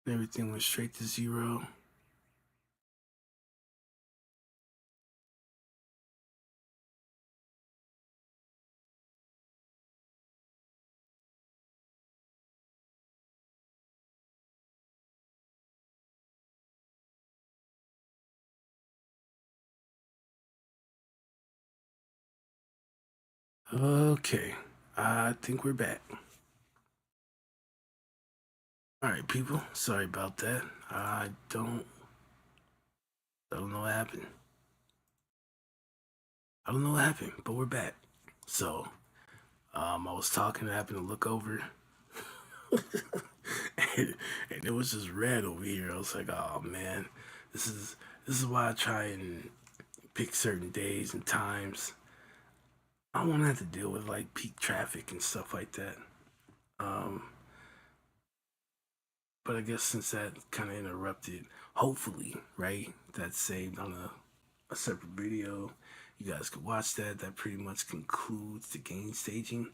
Everything went straight to 0. Okay, I think we're back. All right, people. Sorry about that. I don't know what happened. I don't know what happened, but we're back. So, I was talking. I happened to look over, and it was just red over here. I was like, oh man, this is this is why I try and pick certain days and times. I don't want to have to deal with like peak traffic and stuff like that. Um, but I guess since that kind of interrupted, hopefully, right, that's saved on a separate video. You guys can watch that. That pretty much concludes the game staging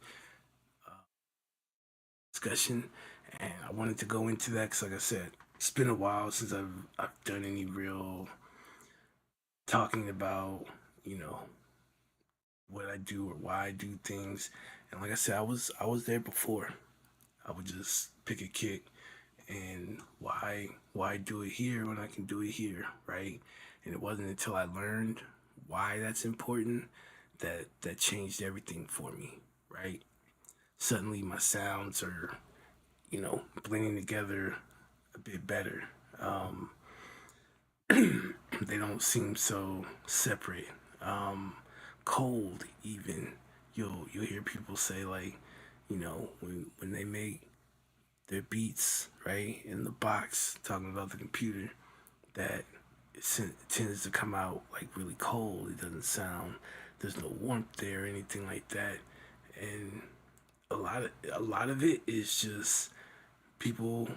discussion. And I wanted to go into that because, like I said, it's been a while since I've done any real talking about, you know, what I do or why I do things. And like I said, I was there before. I would just pick a kick and why do it here when I can do it here, right? And it wasn't until I learned why that's important that changed everything for me, right? Suddenly my sounds are, blending together a bit better. Um, they don't seem so separate. Um, Cold even. You'll hear people say like, when they make their beats, right, in the box, talking about the computer, that it tends to come out like really cold. It doesn't sound, there's no warmth there or anything like that. And a lot of it is just people,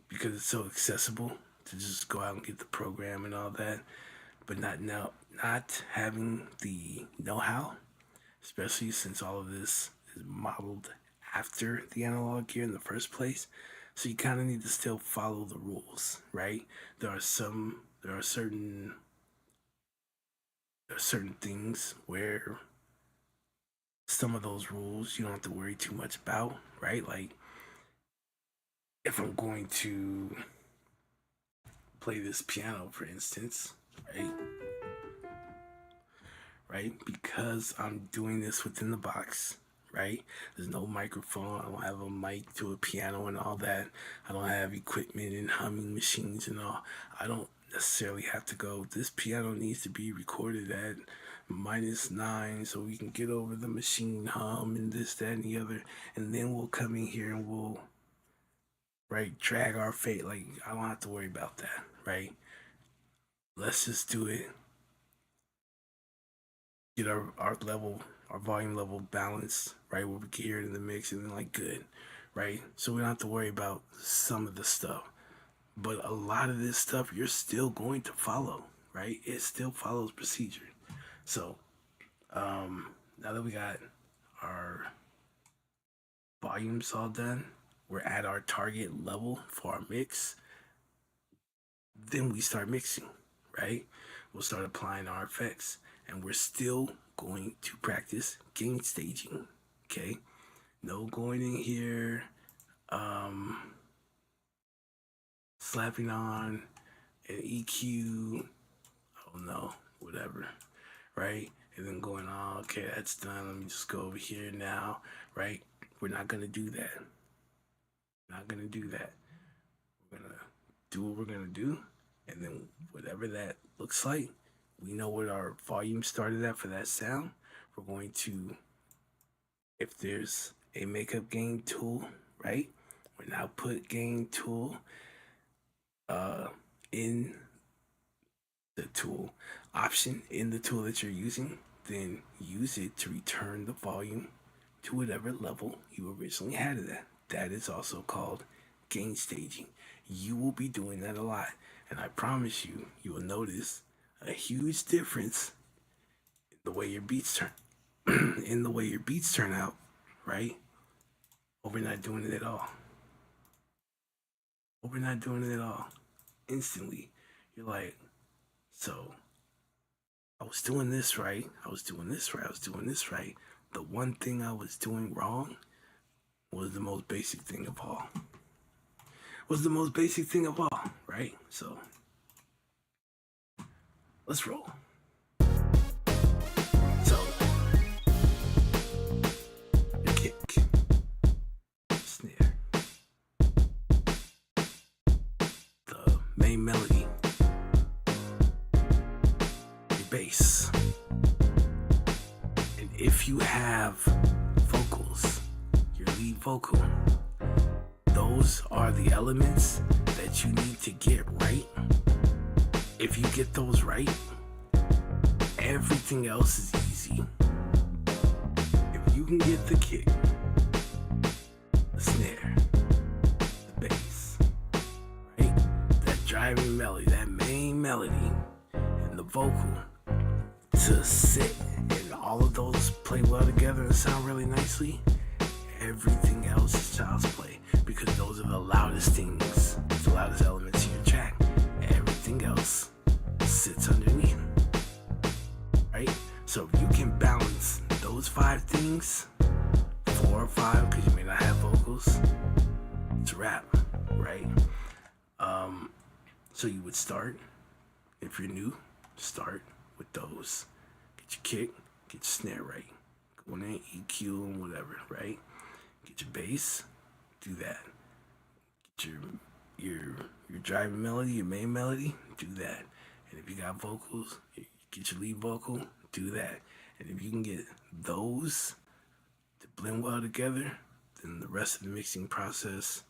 because it's so accessible to just go out and get the program and all that, but not having the know-how, especially since all of this is modeled after the analog gear in the first place. So you kind of need to still follow the rules, right? There are certain things where some of those rules you don't have to worry too much about, right? Like if I'm going to play this piano, for instance, right? Right? Because I'm doing this within the box, right? There's no microphone. I don't have a mic to a piano and all that. I don't have equipment and humming machines and all. I don't necessarily have to go, this piano needs to be recorded at -9 so we can get over the machine hum and this, that, and the other. And then we'll come in here and we'll, right, drag our fate. Like, I don't have to worry about that, right? Let's just do it, get our volume level balanced, right, where we can hear it in the mix and then like good, right? So we don't have to worry about some of the stuff. But a lot of this stuff you're still going to follow, right? It still follows procedure. So now that we got our volumes all done, we're at our target level for our mix. Then we start mixing, right? We'll start applying our effects, and we're still going to practice gain staging. Okay, no going in here, um, slapping on an EQ. Oh no, whatever, right? And then going, oh, okay, that's done. Let me just go over here now, right? We're not gonna do that. Not gonna do that. We're gonna do what we're gonna do, and then whatever that looks like, we know what our volume started at for that sound. We're going to, if there's a makeup gain tool, right? An output gain tool uh, in the tool option in the tool that you're using, then use it to return the volume to whatever level you originally had it at. That is also called gain staging. You will be doing that a lot, and I promise you, you will notice a huge difference in the way your beats turn, in the way your beats turn out, right? Over not doing it at all. or we're not doing it at all. Instantly, you're like, so I was doing this right, I was doing this right, I was doing this right. The one thing I was doing wrong was the most basic thing of all. Was the most basic thing of all, right? So let's roll. So the kick, snare, the main melody, your bass, and if you have vocals, your lead vocal, those are the elements that you need to get right. If you get those right, everything else is easy. If you can get the kick, the snare, the bass, right? That driving melody, that main melody, and the vocal to sit and all of those play well together and sound really nicely, everything else is child's play, because those are the loudest things, the loudest elements in your track. Everything else sits underneath, right? So if you can balance those 5 things, 4 or 5, because you may not have vocals, it's a wrap, right? So you would start, if you're new, start with those. Get your kick, get your snare right. Go in there, EQ and whatever, right? Get your bass, do that. Get your driving melody, your main melody, do that. And if you got vocals, get your lead vocal, do that. And if you can get those to blend well together, then the rest of the mixing process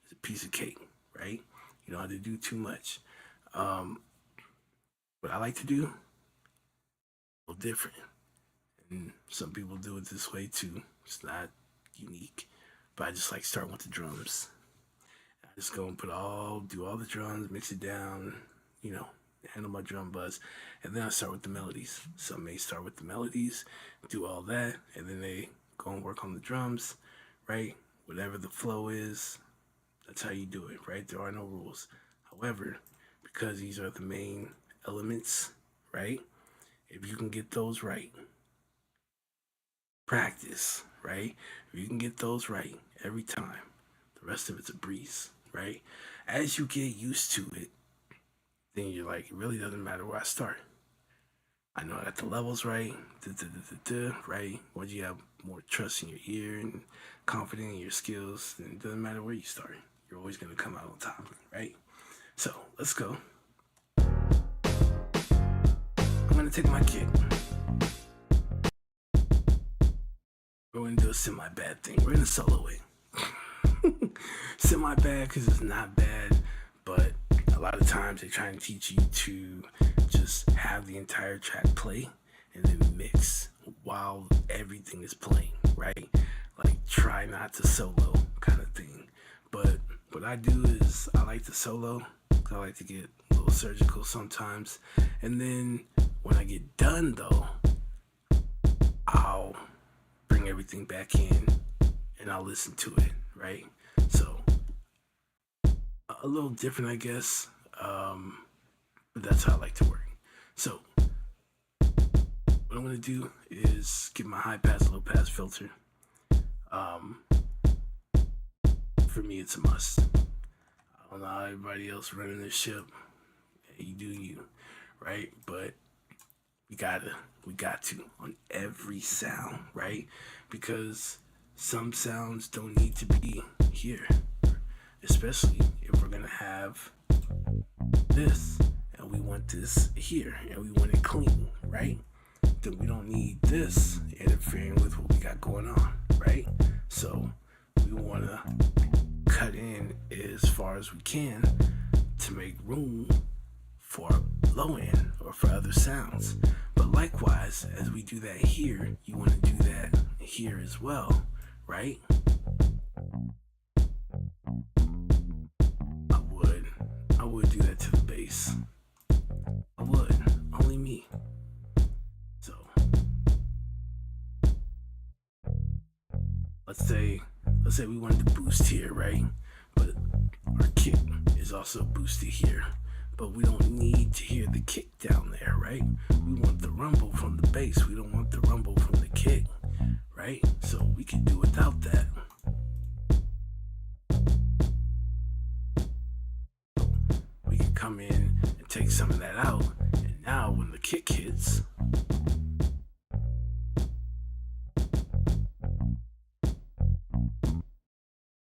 is a piece of cake, right? You don't have to do too much. What I like to do, a little different. And some people do it this way too. It's not unique. But I just like starting with the drums. I just go and do all the drums, mix it down, handle my drum buzz, and then I start with the melodies. Some may start with the melodies, do all that, and then they go and work on the drums, right? Whatever the flow is, that's how you do it, right? There are no rules. However, because these are the main elements, right? If you can get those right, practice, right? If you can get those right every time, the rest of it's a breeze, right? As you get used to it, then you're like, it really doesn't matter where I start. I know I got the levels right, right? Once you have more trust in your ear and confident in your skills, then it doesn't matter where you start. You're always going to come out on top, right? So let's go. I'm going to take my kick. We're going to do a semi-bad thing. We're going to solo it. Semi-bad because it's not bad, but a lot of times they try and teach you to just have the entire track play and then mix while everything is playing, right? Like try not to solo kind of thing. But what I do is I like to solo. I like to get a little surgical sometimes. And then when I get done though, I'll bring everything back in and I'll listen to it, right? So a little different, I guess, but that's how I like to work. So what I'm gonna do is get my high pass, low pass filter. For me, it's a must. I don't know how everybody else running this ship. Yeah, you do you, right? But we got to on every sound, right? Because some sounds don't need to be here, especially if we're gonna have this and we want this here and we want it clean, right? Then we don't need this interfering with what we got going on, right? So we want to cut in as far as we can to make room for low end or for other sounds. But likewise, as we do that here, you want to do that here as well, right? I would do that to the bass. I would. Only me. So let's say we wanted to boost here, right? But our kick also boosted here, but we don't need to hear the kick down there, right? We want the rumble from the bass. We don't want the rumble from the kick, right? So we can do without that. We can come in and take some of that out, and now when the kick hits,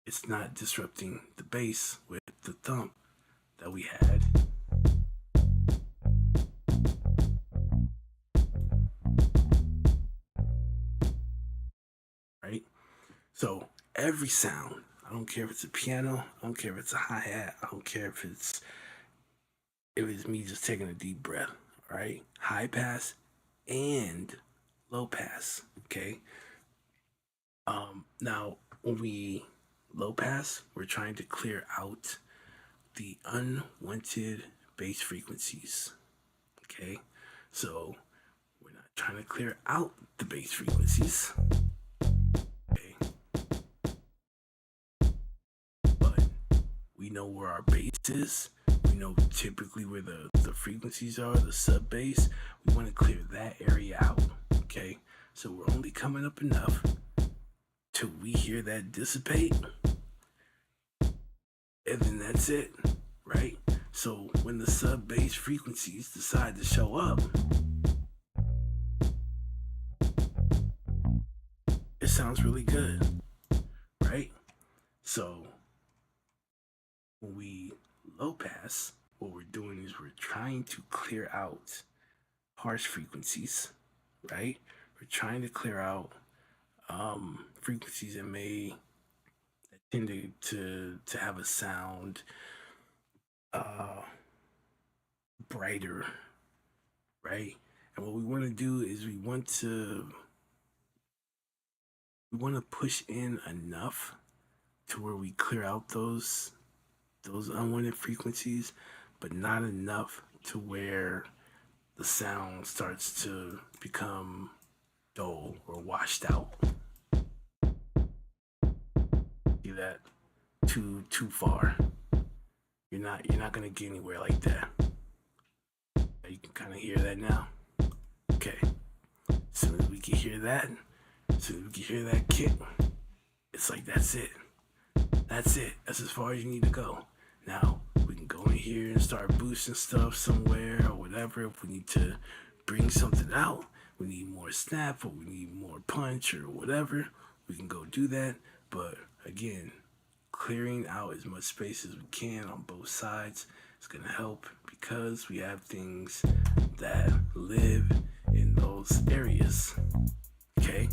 it's not disrupting the bass with the thump that we had. Right? So every sound, I don't care if it's a piano, I don't care if it's a hi-hat, I don't care if it's me just taking a deep breath, right? High pass and low pass. Okay. Now when we low pass, we're trying to clear out the unwanted bass frequencies. Okay, so we're not trying to clear out the bass frequencies. Okay, but we know where our bass is. We know typically where the frequencies are, the sub bass. We want to clear that area out. Okay, so we're only coming up enough till we hear that dissipate, and then that's it, right? So when the sub bass frequencies decide to show up, it sounds really good, right? So when we low pass, what we're doing is we're trying to clear out harsh frequencies, right? We're trying to clear out frequencies that tend to have a sound uh, brighter, right? And what we want to do is we want to push in enough to where we clear out those unwanted frequencies, but not enough to where the sound starts to become dull or washed out. See that? Too far. You're not gonna get anywhere like that. You can kind of hear that now. Okay. As soon as we can hear that, as soon as we can hear that kick, it's like that's it. That's it. That's as far as you need to go. Now we can go in here and start boosting stuff somewhere or whatever. If we need to bring something out, we need more snap or we need more punch or whatever, we can go do that. But again, clearing out as much space as we can on both sides is going to help because we have things that live in those areas. Okay?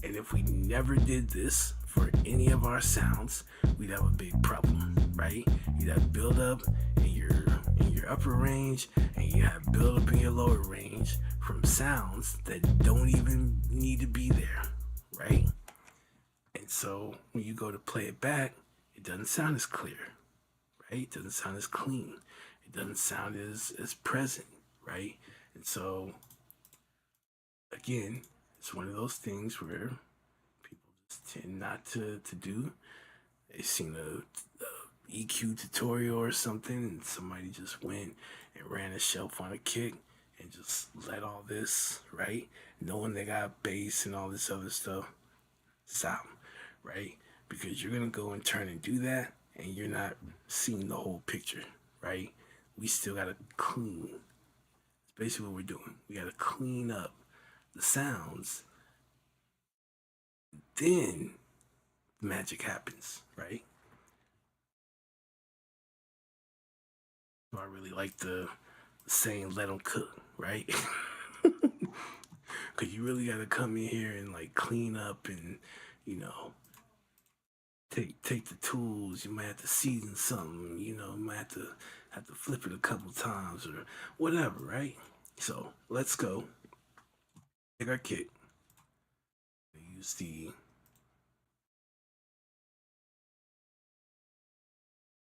And if we never did this for any of our sounds, we'd have a big problem, right? You'd have build up in your upper range and you have build up in your lower range from sounds that don't even need to be there, right? And so when you go to play it back, it doesn't sound as clear, right? It doesn't sound as clean. It doesn't sound as present, right? And so again, it's one of those things where people just tend not to do. They've seen a EQ tutorial or something, and somebody just went and ran a shelf on a kick and just let all this, right? Knowing they got bass and all this other stuff, stop, right? Because you're gonna go and turn and do that, and you're not seeing the whole picture, right? We still gotta clean. It's basically what we're doing. We gotta clean up the sounds. Then the magic happens, right? So I really like the saying "let them cook," right? Because you really gotta come in here and like clean up and you know take the tools. You might have to season something. You know, you might have to flip it a couple times or whatever, right? So let's go. Take our kit. Use the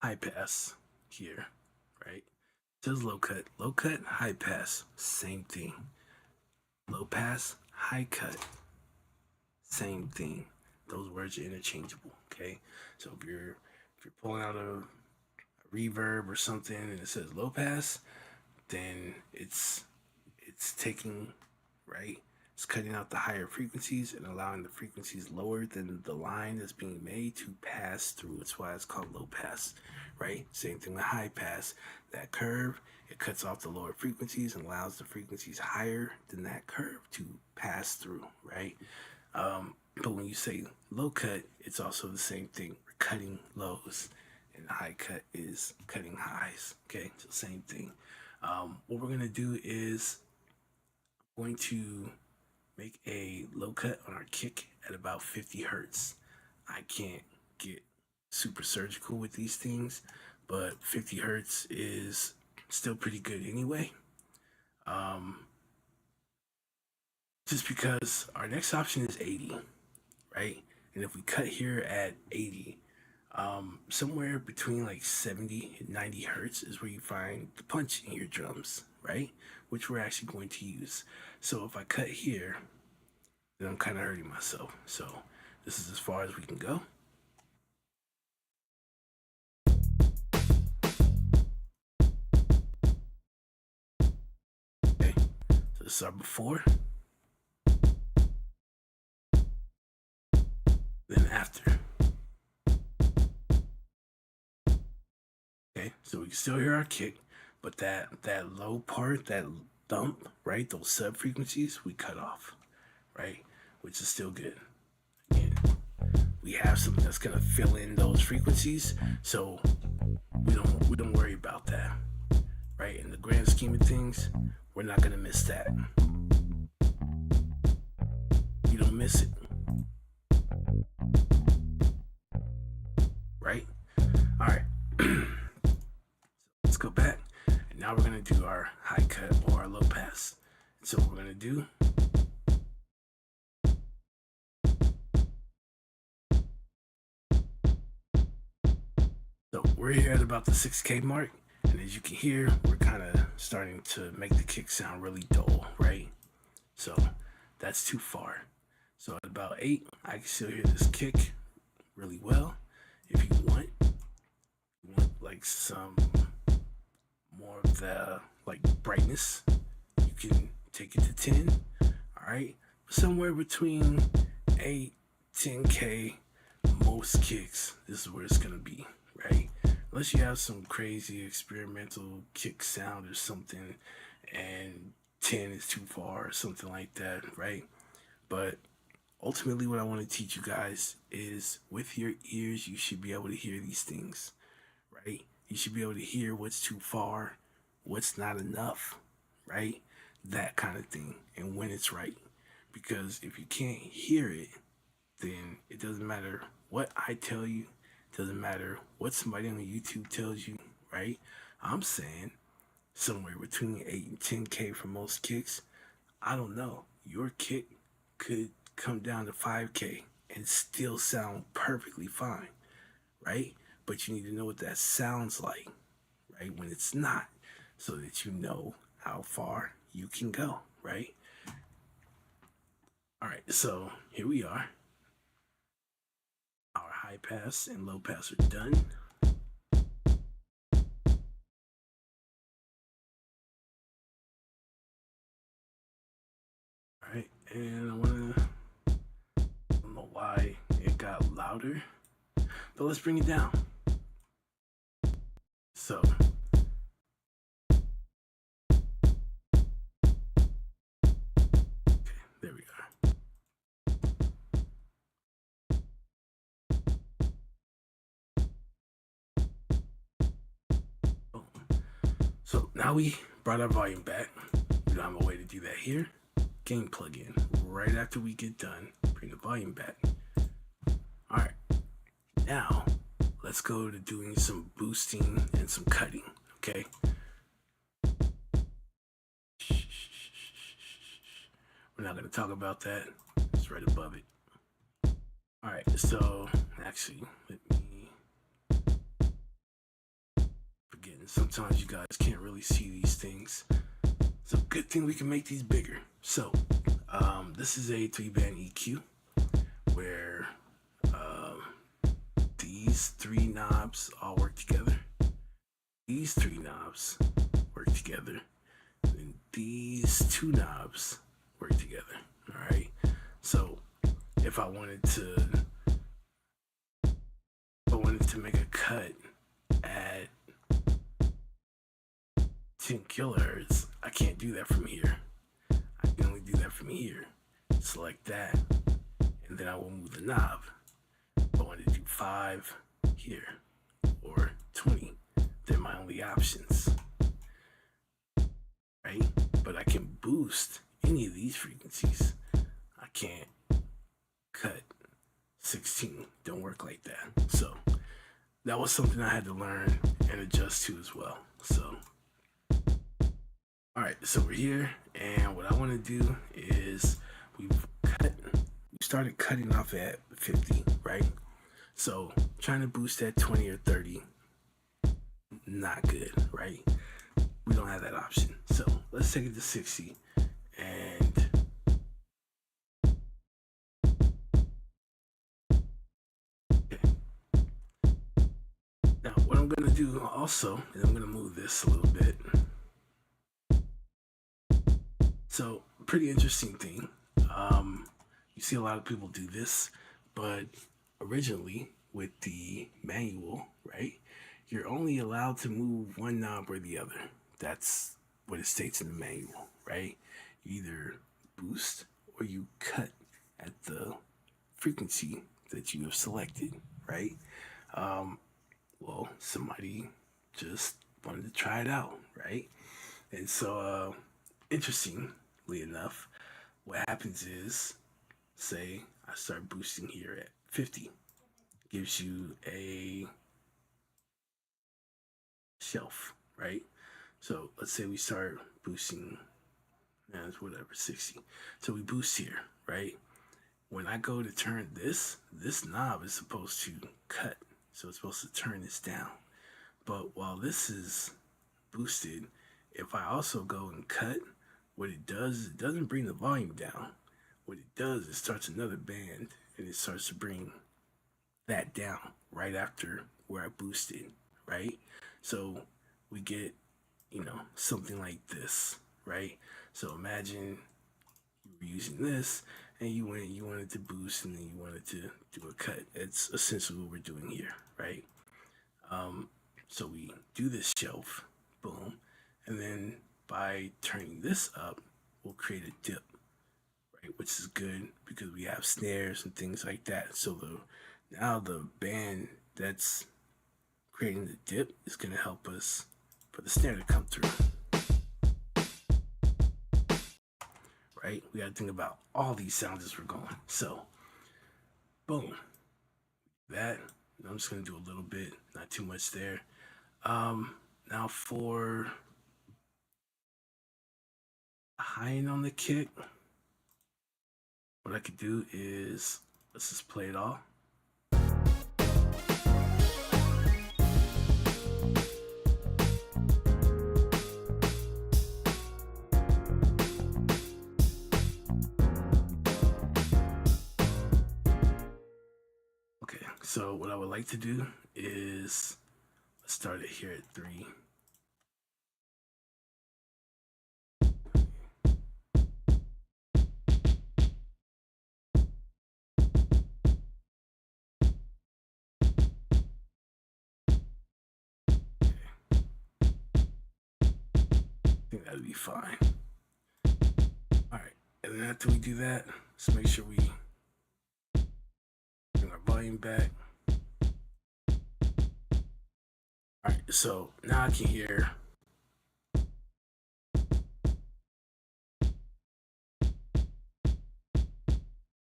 high pass here, right? Just low cut, high pass, same thing. Low pass, high cut, same thing. Those words are interchangeable. Okay, so if you're pulling out reverb or something and it says low pass, then it's taking, right? It's cutting out the higher frequencies and allowing the frequencies lower than the line that's being made to pass through. That's why it's called low pass, right? Same thing with high pass. That curve, it cuts off the lower frequencies and allows the frequencies higher than that curve to pass through, right? But when you say low cut, it's also the same thing. We're cutting lows, and the high cut is cutting highs. Okay, so same thing. What we're gonna do is going to make a low cut on our kick at about 50 hertz. I can't get super surgical with these things, but 50 hertz is still pretty good anyway. Um, just because our next option is 80, right? And if we cut here at 80, somewhere between like 70 and 90 hertz is where you find the punch in your drums, right? Which we're actually going to use. So if I cut here, then I'm kind of hurting myself. So this is as far as we can go. Okay, so this is our before, then after. Okay, so we can still hear our kick, but that low part, that thump, right, those sub frequencies, we cut off, right, which is still good. Again, we have something that's gonna fill in those frequencies, so we don't worry about that, right? In the grand scheme of things, we're not gonna miss that. You don't miss it, right? All right. Let's go back, and now we're gonna do our high cut or our low pass. So what we're gonna do, so we're here at about the 6K mark, and as you can hear, we're kind of starting to make the kick sound really dull, right? So that's too far. So at about 8, I can still hear this kick really well. If you want like some more of the like brightness, you can take it to 10. All right, somewhere between 8, 10K, most kicks. This is where it's gonna be, right? Unless you have some crazy experimental kick sound or something, and 10 is too far or something like that, right? But ultimately, what I want to teach you guys is with your ears, you should be able to hear these things, right? You should be able to hear what's too far, what's not enough, right? That kind of thing, and when it's right. Because if you can't hear it, then it doesn't matter what I tell you, it doesn't matter what somebody on YouTube tells you, right? I'm saying somewhere between 8 and 10K for most kicks. I don't know. Your kick could come down to 5K and still sound perfectly fine, right? But you need to know what that sounds like, right? When it's not, so that you know how far you can go, right? All right, so here we are. Our high pass and low pass are done. All right, and I don't know why it got louder, but let's bring it down. So, okay, there we are. Boom. So now we brought our volume back. We don't have a way to do that here. Gain plugin. Right after we get done, bring the volume back. All right, now let's go to doing some boosting and some cutting, okay? We're not going to talk about that. It's right above it. All right, so actually, let me forgetting. Sometimes you guys can't really see these things. It's a good thing we can make these bigger. So, this is a 3-band EQ where these 3 knobs all work together. these three knobs work together, and these two knobs work together. All right. So if I wanted to make a cut at 10 kilohertz, I can't do that from here. I can only do that from here. Select that, and then I will move the knob. If I want to do 5 here or 20, they're my only options, right? But I can boost any of these frequencies. I can't cut 16. Don't work like that. So that was something I had to learn and adjust to as well. So, all right, so we're here, and what I want to do is we started cutting off at 50, right? So trying to boost that 20 or 30, not good, right? We don't have that option. So let's take it to 60, and okay. Now what I'm gonna do also is I'm gonna move this a little bit. So pretty interesting thing. You see a lot of people do this, but originally with the manual, right, you're only allowed to move one knob or the other. That's what it states in the manual, right? You either boost or you cut at the frequency that you have selected, right? Well, somebody just wanted to try it out, right? And so, interestingly enough, what happens is, say I start boosting here at 50, gives you a shelf, right? So let's say we start boosting, as whatever, 60. So we boost here, right? When I go to turn this knob is supposed to cut. So it's supposed to turn this down. But while this is boosted, if I also go and cut, what it does is it doesn't bring the volume down. What it does is it starts another band, and it starts to bring that down right after where I boosted, right? So we get, something like this, right? So imagine you were using this, and you wanted to boost, and then you wanted to do a cut. It's essentially what we're doing here, right? So we do this shelf, boom, and then by turning this up, we'll create a dip, right? Which is good because we have snares and things like that. So now the band that's creating the dip is going to help us for the snare to come through, right? We got to think about all these sounds as we're going. So, boom, that. I'm just going to do a little bit, not too much there. Now for high end on the kick, what I could do is, let's just play it all. Okay, so what I would like to do is, let's start it here at 3. I think that'd be fine. Alright, and then after we do that, let's make sure we bring our volume back. Alright, so now I can hear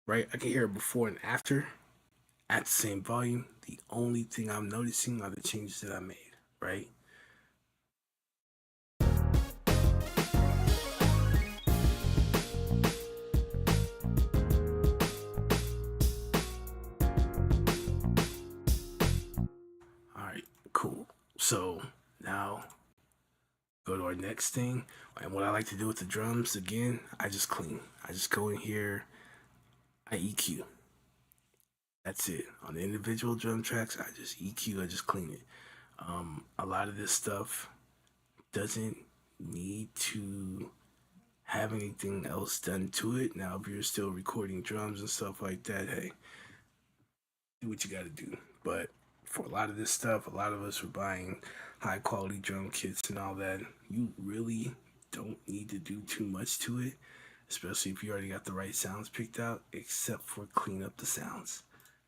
right? I can hear it before and after at the same volume. The only thing I'm noticing are the changes that I made, right? All right, cool. So now go to our next thing. And what I like to do with the drums, again, I just clean. I just go in here, I EQ. That's it. On the individual drum tracks, I just EQ, I just clean it. A lot of this stuff doesn't need to have anything else done to it. Now, if you're still recording drums and stuff like that, hey, do what you got to do. But for a lot of this stuff, a lot of us are buying high quality drum kits and all that. You really don't need to do too much to it, especially if you already got the right sounds picked out, except for clean up the sounds.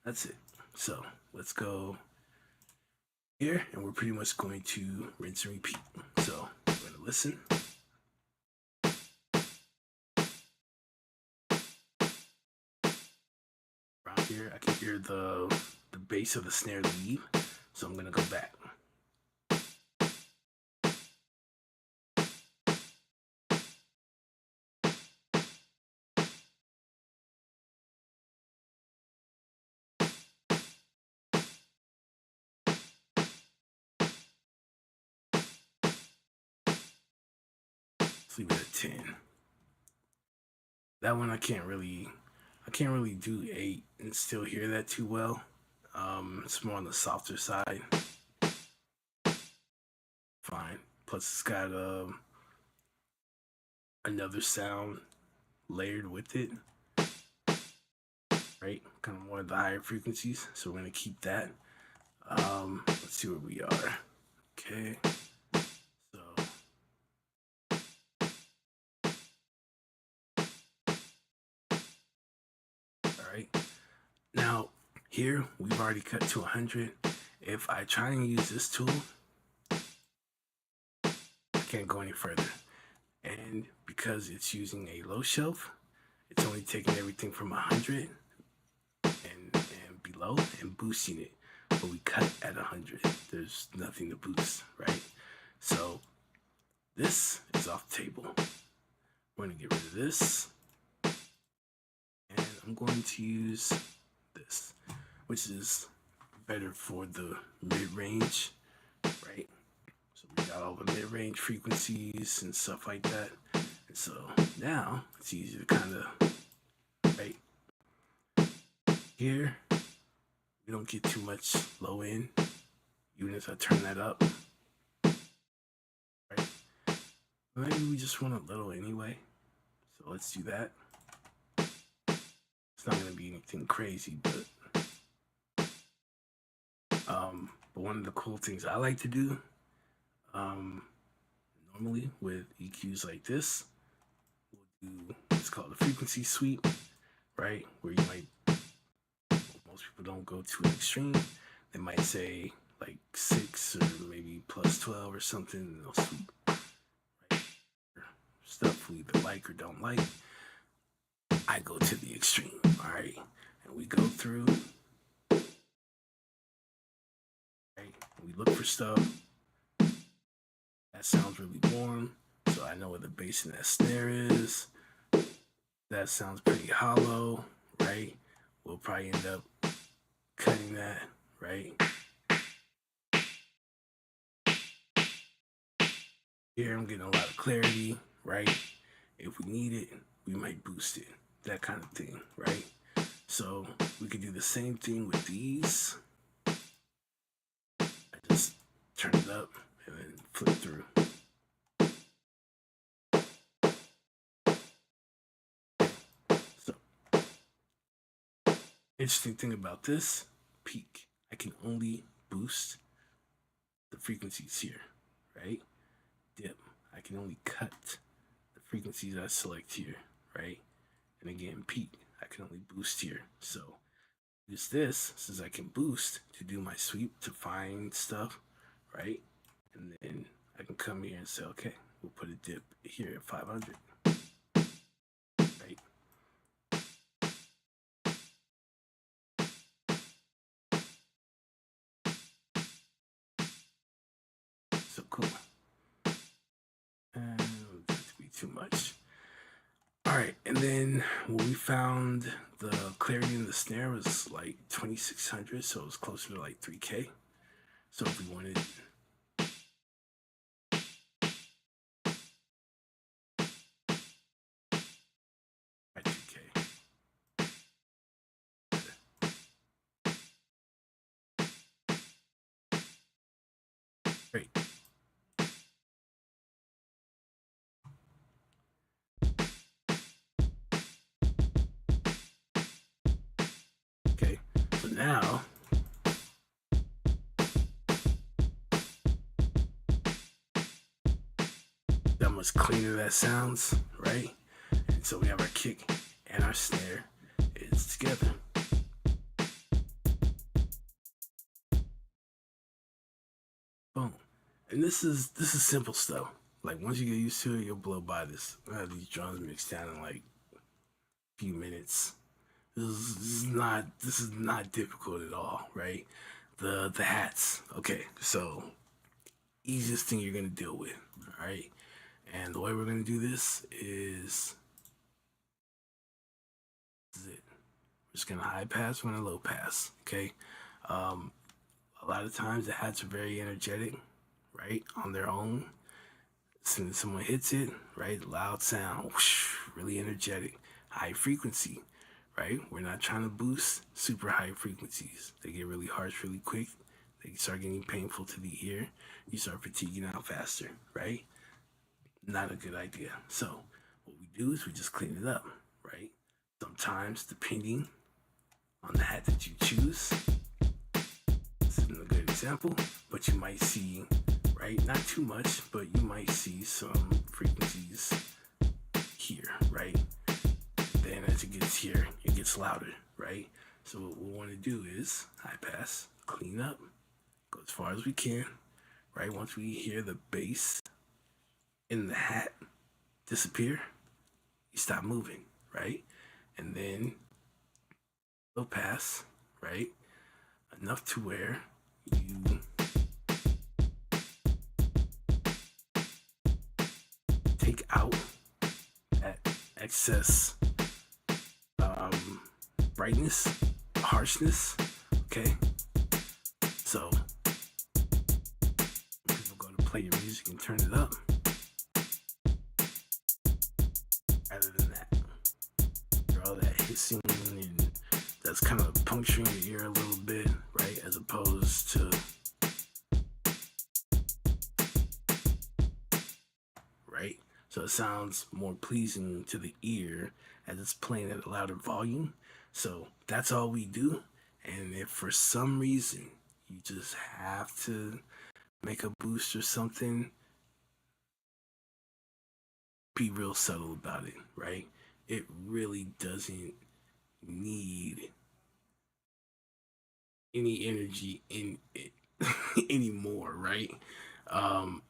That's it. So let's go here, and we're pretty much going to rinse and repeat. So we're going to listen. Around here, I can hear the bass of the snare leave, so I'm going to go back. Let's leave it at 10. That one I can't really do 8 and still hear that too well. It's more on the softer side. Fine. Plus it's got another sound layered with it, right? Kind of more of the higher frequencies. So we're gonna keep that. Let's see where we are. Okay. So all right. Now here we've already cut to 100. If I try and use this tool, I can't go any further. And because it's using a low shelf, it's only taking everything from 100 and below and boosting it. But we cut at 100. There's nothing to boost, right? So this is off the table. We're gonna get rid of this. And I'm going to use this, which is better for the mid-range, right? So we got all the mid-range frequencies and stuff like that. And so now it's easy to kind of, right? Here, we don't get too much low end, even if I turn that up, right? Maybe we just want a little anyway. So let's do that. It's not gonna be anything crazy, but one of the cool things I like to do, normally with EQs like this, we'll do what's called a frequency sweep, right? Where you might, most people don't go to an extreme. They might say like 6 or maybe plus 12 or something, and they'll sweep, right? Stuff we either like or don't like. I go to the extreme, all right? And we go through, right? We look for stuff that sounds really warm, so I know where the bass and that snare is. That sounds pretty hollow, right? We'll probably end up cutting that, right? Here I'm getting a lot of clarity, right? If we need it, we might boost it, that kind of thing, right? So we could do the same thing with these. I just turn it up and then flip through. So, interesting thing about this peak, I can only boost the frequencies here, right? Dip, I can only cut the frequencies I select here, right? And again, peak, I can only boost here. So use this since I can boost to do my sweep to find stuff, right? And then I can come here and say, okay, we'll put a dip here at 500, right? So cool. And it doesn't be too much. All right, and then when we found the clarity in the snare was like 2600, so it was closer to like 3K. So if we wanted Great. Okay, so now that much cleaner that sounds, right? And so we have our kick and our snare. It's together. Boom. And this is simple stuff. Like once you get used to it, you'll blow by this. I have these drums mixed down in like a few minutes. This is not difficult at all, right? The hats. Okay, so easiest thing you're gonna deal with. Alright. And the way we're gonna do this is it. We're just gonna high pass, we're gonna low pass. Okay. Um a lot of times the hats are very energetic, right? On their own. As soon as someone hits it, right? Loud sound, whoosh, really energetic, high frequency, right? We're not trying to boost super high frequencies. They get really harsh really quick. They start getting painful to the ear. You start fatiguing out faster, right? Not a good idea. So what we do is we just clean it up, right? Sometimes, depending on the hat that you choose, this isn't a good example, but you might see, right? Not too much, but you might see some frequencies here, right? Then as it gets here, it gets louder, right? So what we want to do is high pass, clean up, go as far as we can, right? Once we hear the bass in the hat disappear, you stop moving, right? And then low pass, right? Enough to where you take out that excess brightness, harshness, okay? So people go to play your music and turn it up. Rather than that, all that hissing and that's kind of puncturing your ear a little bit, right? As opposed to right? So it sounds more pleasing to the ear as it's playing at a louder volume. So that's all we do. And if for some reason you just have to make a boost or something, be real subtle about it, right? It really doesn't need any energy in it anymore, right? Um,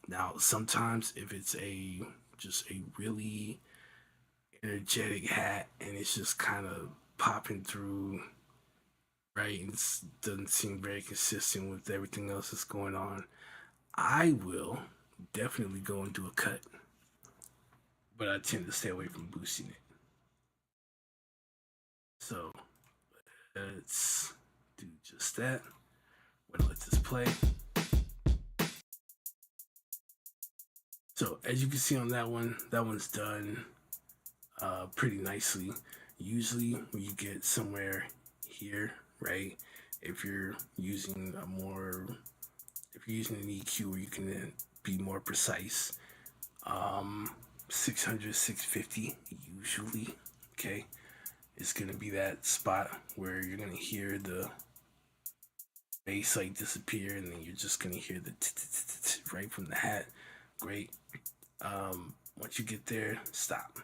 Now, sometimes if it's a just a really energetic hat and it's just kind of popping through, right, and it doesn't seem very consistent with everything else that's going on, I will definitely go and do a cut, but I tend to stay away from boosting it. So let's do just that. We're gonna let this play. So as you can see on that one's done pretty nicely. Usually when you get somewhere here, right, if you're using if you're using an EQ where you can be more precise, 600, 650 usually, okay, it's gonna be that spot where you're gonna hear the bass like disappear and then you're just gonna hear the right from the hat. Great. Once you get there, stop.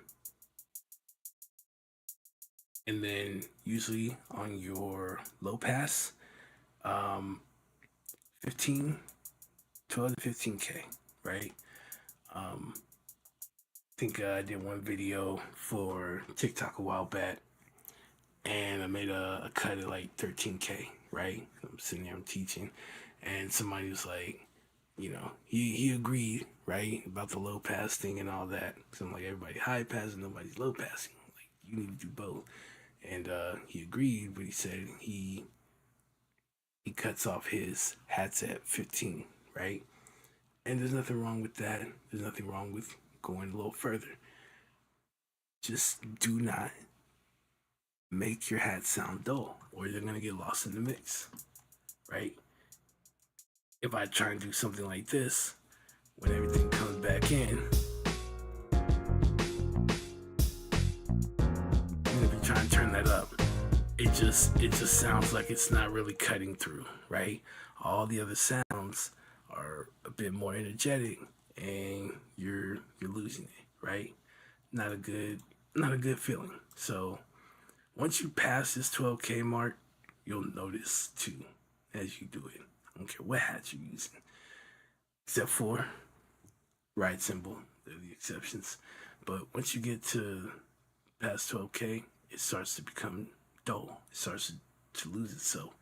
And then usually on your low pass, um, 15, 12 to 15K, right? I think I did one video for TikTok a while back and I made a cut at like 13K, right? I'm sitting there, I'm teaching, and somebody was like, he agreed, right, about the low pass thing and all that. So I'm like, everybody high passing, nobody's low passing. Like, you need to do both. And he agreed, but he said he cuts off his hats at 15, right? And there's nothing wrong with that. There's nothing wrong with going a little further. Just do not make your hat sound dull, or they're gonna get lost in the mix, right? if I try and do something like this, when everything comes back in, even if you try and turn that up, it just sounds like it's not really cutting through, right? All the other sounds are a bit more energetic, and you're losing it, right? Not a good not a good feeling. So once you pass this 12K mark, you'll notice too as you do it. I don't care what hat you're using, except for ride cymbal. They're the exceptions. But once you get to past 12K, it starts to become dull. It starts to lose itself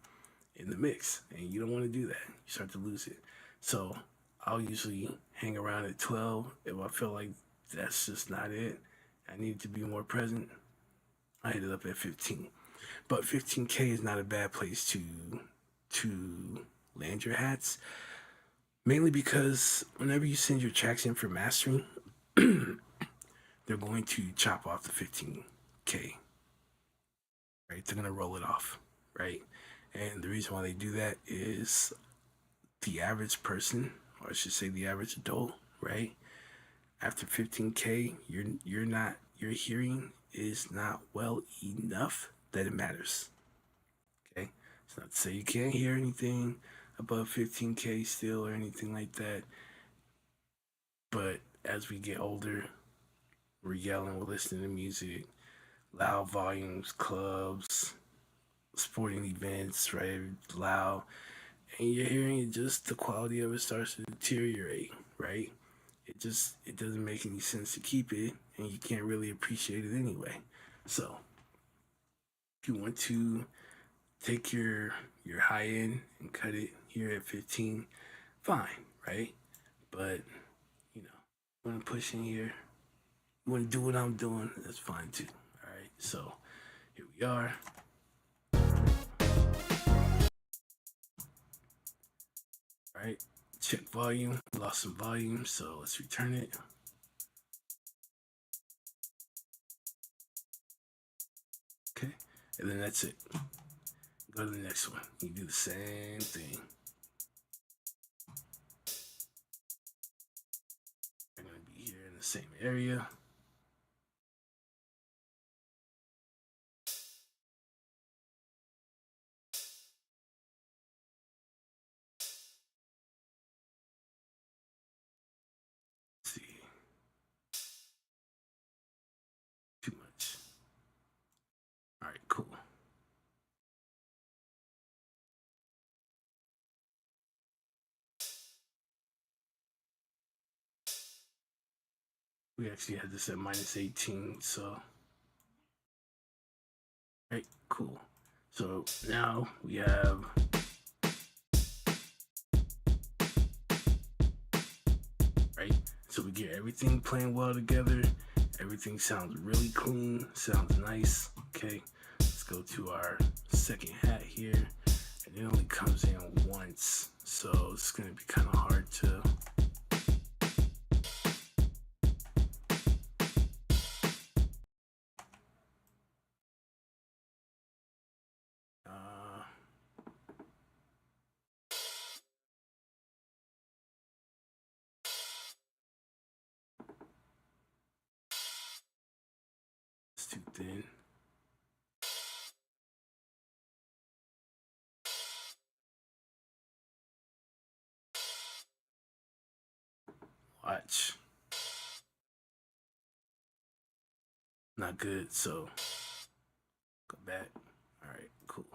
in the mix, and you don't want to do that. You start to lose it. So I'll usually hang around at 12 if I feel like that's just not it. I need to be more present. I hit it up at 15, but 15K is not a bad place to land your hats. Mainly because whenever you send your tracks in for mastering, they're going to chop off the 15K, right? They're gonna roll it off, right? And the reason why they do that is the average person, or I should say the average adult, right? After 15K, your hearing is not well enough that it matters. Okay? It's not to say you can't hear anything above 15K still or anything like that. But as we get older, we're yelling, we're listening to music, loud volumes, clubs, sporting events, right? Loud. And you're hearing it, just the quality of it starts to deteriorate, right? It doesn't make any sense to keep it, and you can't really appreciate it anyway. So if you want to take your high end and cut it here at 15, fine, right? But you know, want to push in here, you want to do what I'm doing, that's fine too. All right, so here we are. All right, check volume. Lost some volume, so let's return it. Okay, and then that's it. Go to the next one. You do the same thing. We're gonna be here in the same area. Let's see, too much. All right, cool. We actually had this at minus 18, so right, cool. So now we have right. So we get everything playing well together. Everything sounds really clean, sounds nice. Okay, let's go to our second hat here, and it only comes in once, so it's gonna be kind of hard to. Uh, it's too thin. Watch. Not good, so go back. All right, cool.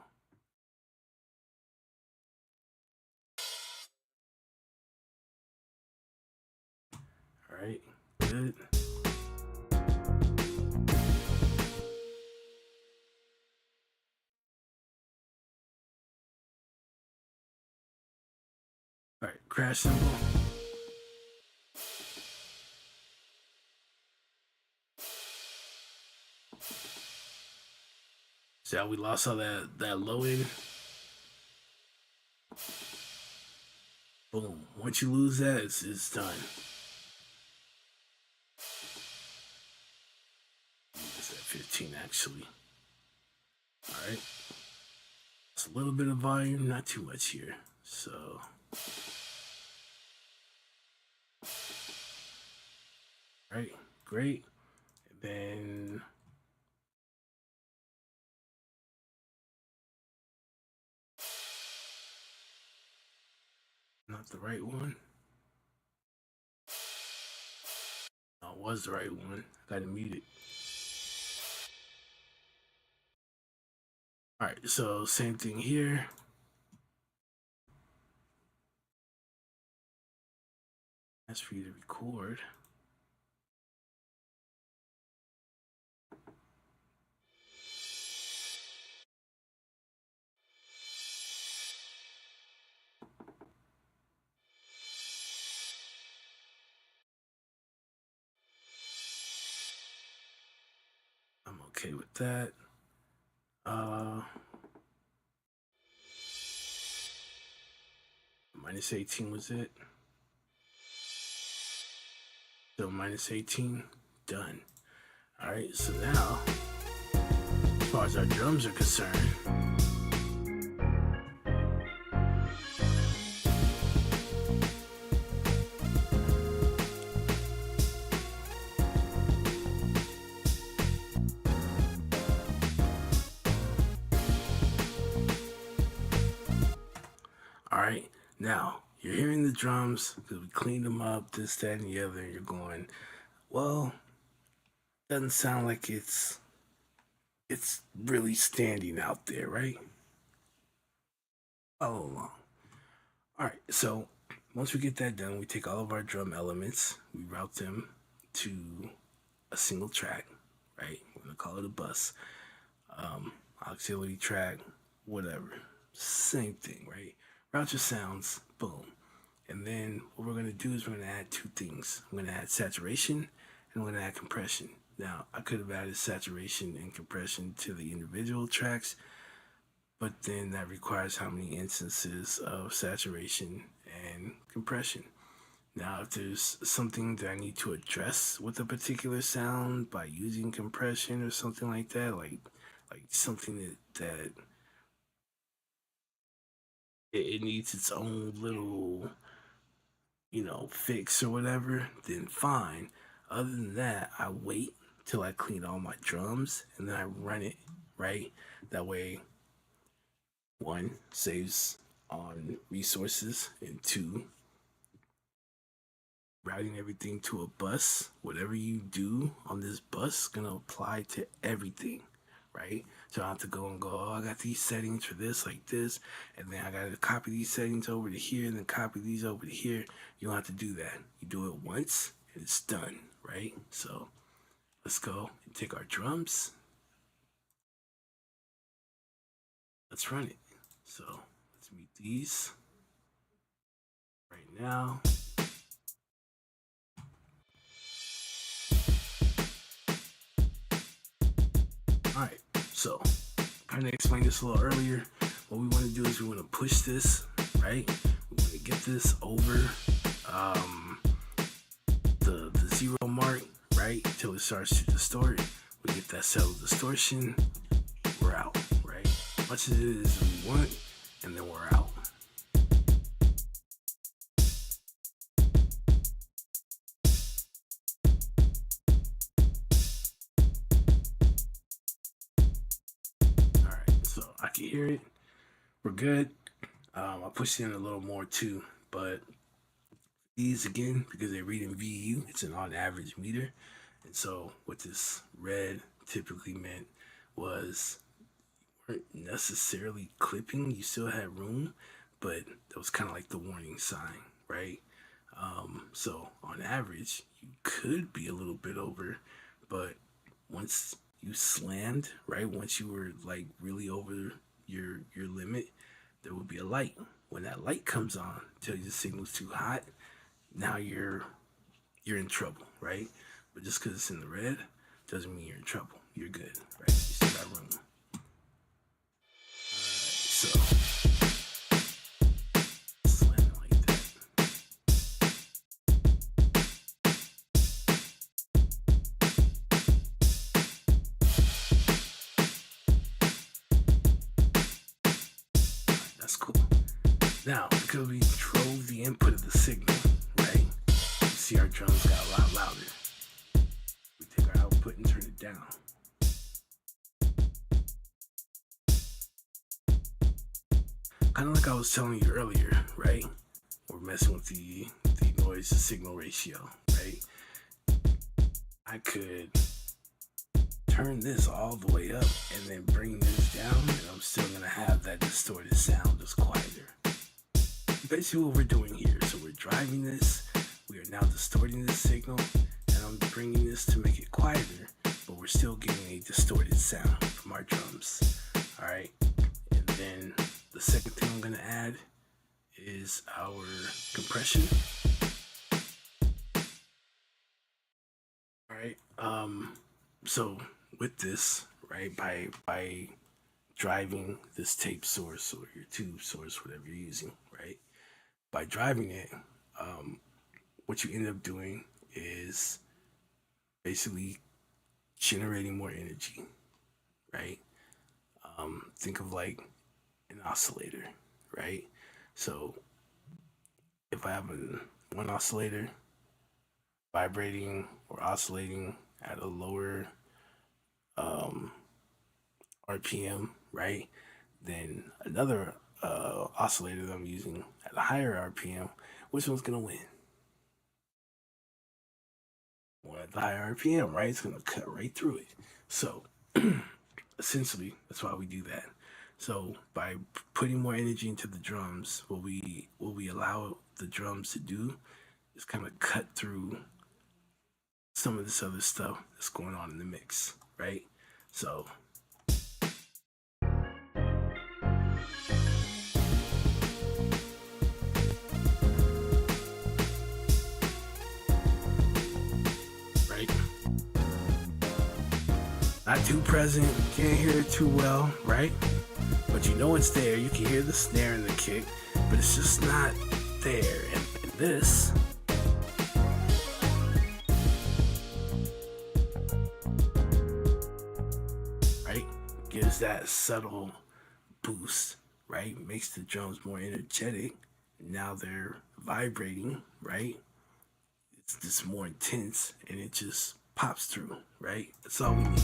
All right, good. All right, crash cymbal. See how we lost all that low end? Boom. Once you lose that, it's done. It's at 15 actually. All right. It's a little bit of volume, not too much here. So Right, great. And then not the right one. No, it was the right one. Got to mute it. All right, so same thing here. That's for you to record. I'm okay with that. Minus 18 was it? So minus 18, done. All right, so now, as far as our drums are concerned, all right, now you're hearing the drums because we cleaned them up, this, that, and the other, and you're going, well, doesn't sound like it's really standing out there, right? Follow along. All right, so once we get that done, we take all of our drum elements, we route them to a single track, right? We're gonna call it a bus, auxiliary track, whatever. Same thing, right? Route your sounds, boom. And then what we're gonna do is we're gonna add two things. I'm gonna add saturation and we're gonna add compression. Now, I could have added saturation and compression to the individual tracks, but then that requires how many instances of saturation and compression. Now, if there's something that I need to address with a particular sound by using compression or something like that, like something that it needs its own little, fix or whatever, then fine. Other than that, I wait till I clean all my drums and then I run it, right? That way, one, saves on resources, and two, routing everything to a bus. Whatever you do on this bus is gonna apply to everything, right? So I have to go and go, oh, I got these settings for this, like this, and then I gotta copy these settings over to here and then copy these over to here. You don't have to do that. You do it once and it's done, right? So let's go and take our drums. Let's run it. So let's mute these right now. Alright, so kind of explained this a little earlier. What we want to do is we want to push this, right? We want to get this over the 0 mark, right? Till it starts to distort. We get that settled distortion, we're out, right? Much as it is we want, and then we're out. Alright, so I can hear it. We're good. I pushed in a little more too, but these again, because they read in VU, it's an on average meter. And so what this red typically meant was you weren't necessarily clipping, you still had room, but that was kind of like the warning sign, right? So on average, you could be a little bit over, but once you slammed, right, once you were like really over your limit, there will be a light. When that light comes on, tells you the signal's too hot, now you're in trouble, right? But just because it's in the red doesn't mean you're in trouble. You're good, right? You still got room. So slam it like that. That's cool. Now, because we control drove the input of the signal, right? You see our drums got a lot louder. We take our output and turn it down. Kind of like I was telling you earlier, right? We're messing with the noise to signal ratio, right? I could turn this all the way up and then bring this down, and I'm still gonna have that distorted sound, just quieter. Basically what we're doing here, so we're driving this, we are now distorting this signal, and I'm bringing this to make it quieter, but we're still getting a distorted sound from our drums. All right, and then the second thing I'm gonna add is our compression. All right, so with this, right, by driving this tape source or your tube source, whatever you're using, right, by driving it, what you end up doing is basically generating more energy, right? Think of like an oscillator, right? So if I have one oscillator vibrating or oscillating at a lower RPM, right? Then another oscillator that I'm using at a higher RPM, which one's gonna win? One at the higher RPM, right? It's gonna cut right through it. So essentially, that's why we do that. So by putting more energy into the drums, what we allow the drums to do is kind of cut through some of this other stuff that's going on in the mix, right? So right, not too present, can't hear it too well, right? But you know it's there. You can hear the snare and the kick, but it's just not there. And this, right, gives that subtle boost, right? Makes the drums more energetic. Now they're vibrating, right? It's just more intense and it just pops through, right? That's all we need.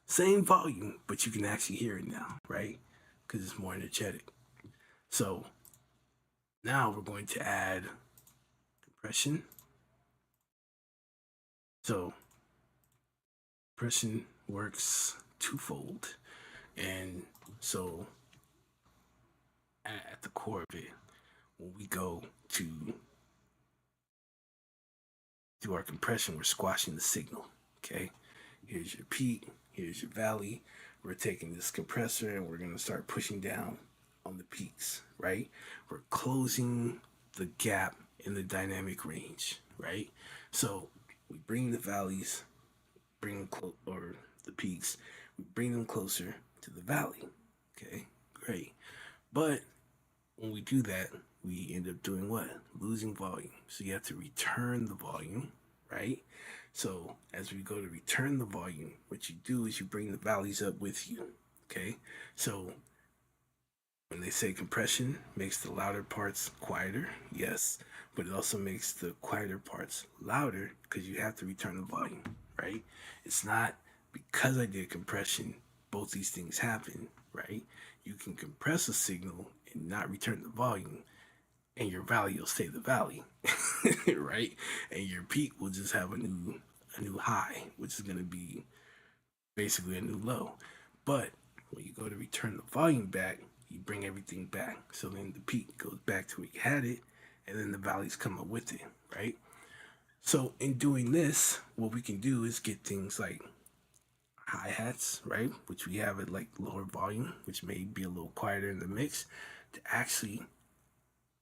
Same volume, but you can actually hear it now, right? Because it's more energetic. So now we're going to add compression. So compression works twofold. And so at the core of it, when we go to do our compression, we're squashing the signal, okay? Here's your peak, here's your valley. We're taking this compressor and we're gonna start pushing down on the peaks, right? We're closing the gap in the dynamic range, right? So we bring the valleys, or the peaks, we bring them closer to the valley, okay? Great. But when we do that, we end up doing what? Losing volume. So you have to return the volume, right? So as we go to return the volume, what you do is you bring the valleys up with you, okay? So when they say compression makes the louder parts quieter, yes, but it also makes the quieter parts louder because you have to return the volume, right? It's not because I did compression, both these things happen, right? You can compress a signal and not return the volume, and your valley will stay the valley, right? And your peak will just have a new high, which is going to be basically a new low. But when you go to return the volume back, you bring everything back. So then the peak goes back to where you had it, and then the valleys come up with it, right? So in doing this, what we can do is get things like hi-hats, right? Which we have at like lower volume, which may be a little quieter in the mix, to actually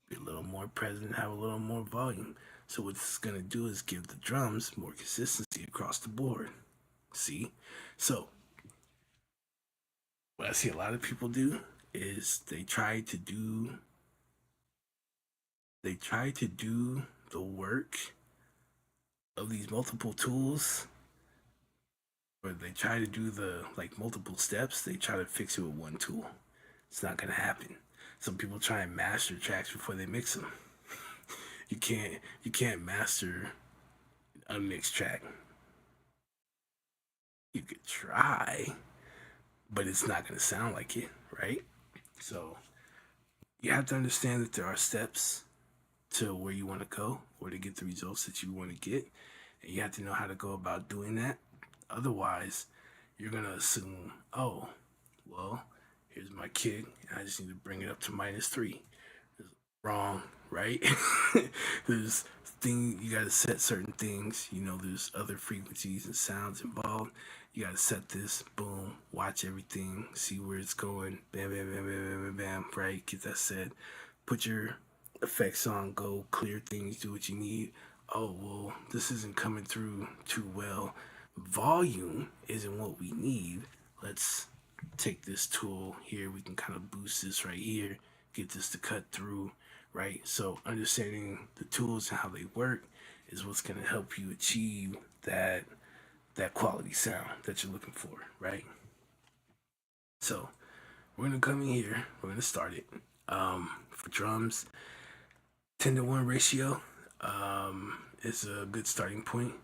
be a little more present, have a little more volume. So what it's gonna do is give the drums more consistency across the board. See? So what I see a lot of people do is they try to do the work of these multiple tools, or they try to do the like multiple steps, they try to fix it with one tool. It's not gonna happen. Some people try and master tracks before they mix them. You can't master a mixed track. You could try, but it's not gonna sound like it, right? So you have to understand that there are steps to where you want to go or to get the results that you want to get, and you have to know how to go about doing that. Otherwise, you're gonna assume, oh, well, here's my kick, and I just need to bring it up to -3. Wrong, right? There's thing you gotta set certain things. There's other frequencies and sounds involved. You gotta set this, boom, watch everything, see where it's going, bam, bam, bam, bam, bam, bam, bam, right? Get that set. Put your effects on, go clear things, do what you need. Oh, well, this isn't coming through too well. Volume isn't what we need. Let's take this tool here. We can kind of boost this right here, get this to cut through, right? So understanding the tools and how they work is what's going to help you achieve that quality sound that you're looking for, right? So we're going to come in here. We're going to start it. For drums, 10-to-1 ratio is a good starting point.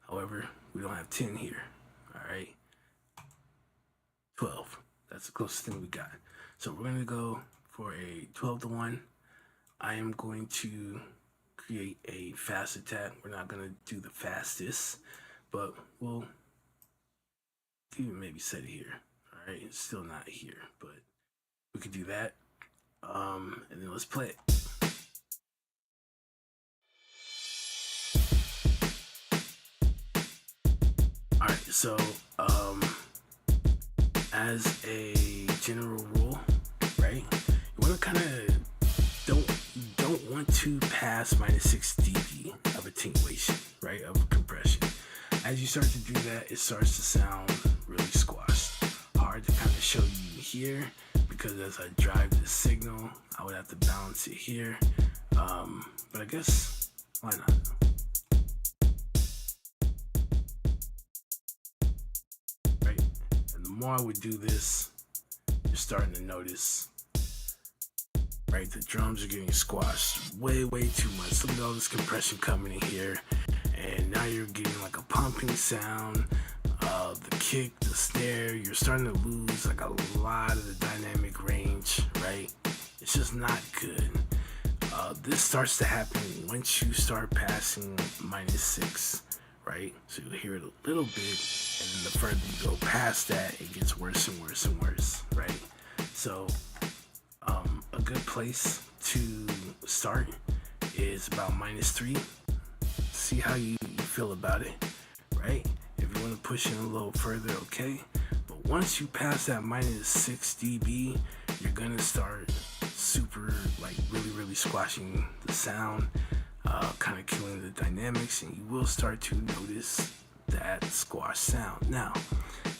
However, we don't have 10 here. All right, 12. That's the closest thing we got. So we're going to go for a 12-to-1. I am going to create a fast attack. We're not going to do the fastest, but we'll even maybe set it here. All right, it's still not here, but we could do that. And then let's play it. All right, so as a general rule, right, you want to kind of don't want to pass -6 dB of attenuation, right, of compression. As you start to do that, it starts to sound really squashed. Hard to kind of show you here because as I drive the signal, I would have to balance it here. But I guess why not? Right? And the more I would do this, you're starting to notice, right? The drums are getting squashed way, way too much. Look at all this compression coming in here. And now you're getting like a pumping sound, the kick, the snare. You're starting to lose like a lot of the dynamic range, right? It's just not good. This starts to happen once you start passing -6, right? So you'll hear it a little bit, and then the further you go past that, it gets worse and worse and worse, right? So a good place to start is about -3. See how you feel about it, right? If you want to push in a little further, okay. But once you pass that -6 dB, you're gonna start super, like, really squashing the sound, kind of killing the dynamics, and you will start to notice that squash sound. Now,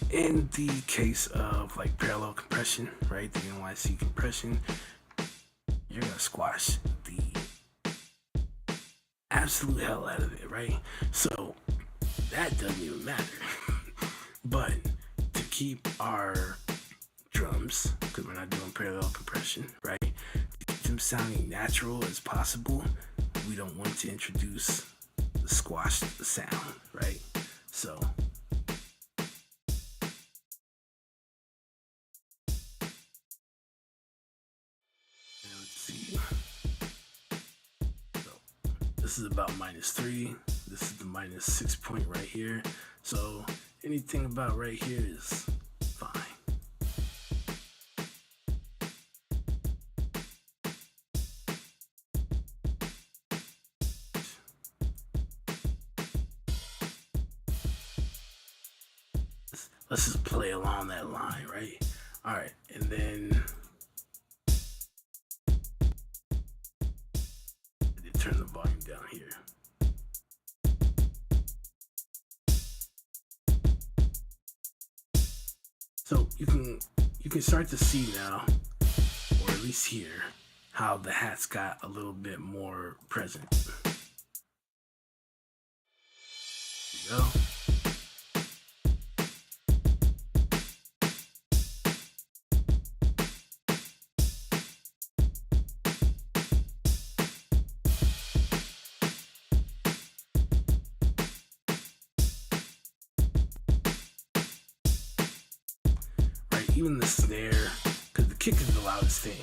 in the case of like parallel compression, right, the NYC compression, you're gonna squash the absolute hell out of it, right? So that doesn't even matter. But to keep our drums, because we're not doing parallel compression, right, to keep them sounding natural as possible, we don't want to introduce the squash sound, right? So let's see. So this is about -3. This is the -6 point right here. So anything about right here is fine. Let's just play along that line, right? All right, and then turn the volume down here. So you can start to see now, or at least hear, how the hats got a little bit more present. go. Right, even the snare, because the kick is the loudest thing.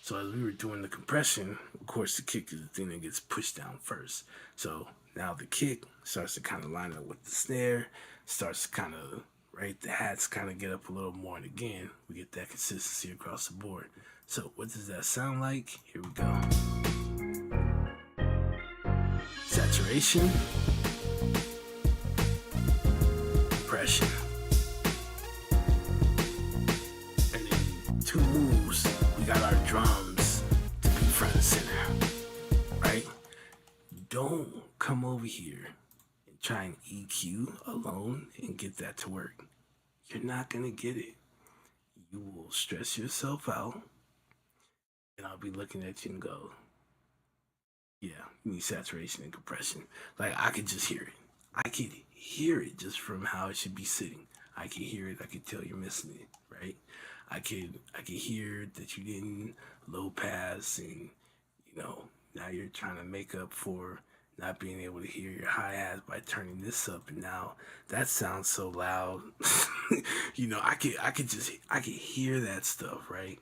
So as we were doing the compression, of course the kick is the thing that gets pushed down first. So now the kick starts to kind of line up with the snare, starts to kind of, right, the hats kind of get up a little more, and again, we get that consistency across the board. So what does that sound like? Here we go. Saturation, compression, and then two moves. We got our drums to be front and center, right? Don't come over here and try and EQ alone and get that to work. You're not gonna get it. You will stress yourself out, and I'll be looking at you and go, yeah, you need saturation and compression. Like, I could just hear it. I could hear it just from how it should be sitting. I could hear it. I could tell you're missing it, right? I could hear that you didn't low pass, and now you're trying to make up for not being able to hear your hi-hats by turning this up, and now that sounds so loud. I could hear that stuff, right?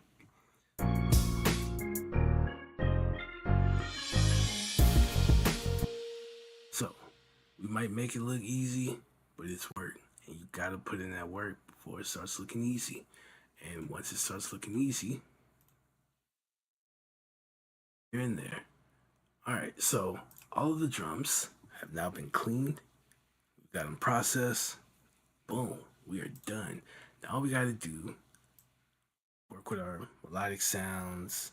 So we might make it look easy, but it's work, and you gotta put in that work before it starts looking easy. And once it starts looking easy, you're in there. All right, so all of the drums have now been cleaned. We've got them processed. Boom, we are done. Now all we gotta do, work with our melodic sounds,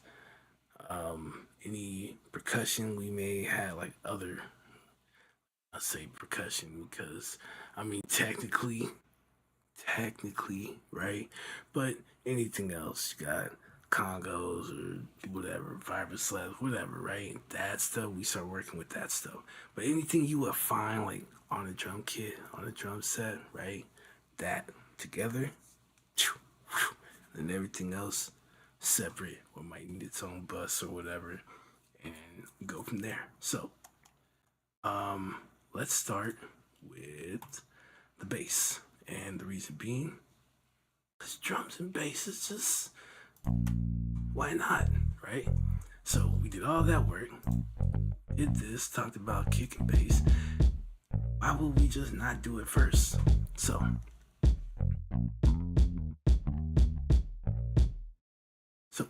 any percussion we may have, like other, I say percussion because, I mean, technically, right? But anything else, you got congos or whatever, fiber slabs, whatever, right? That stuff, we start working with that stuff. But anything you will find like on a drum kit, on a drum set, right? That together, and everything else separate or might need its own bus or whatever, and go from there. So, let's start with the bass. And the reason being, because drums and bass is just, why not, right? So we did all that work, did this, talked about kick and bass. Why would we just not do it first? So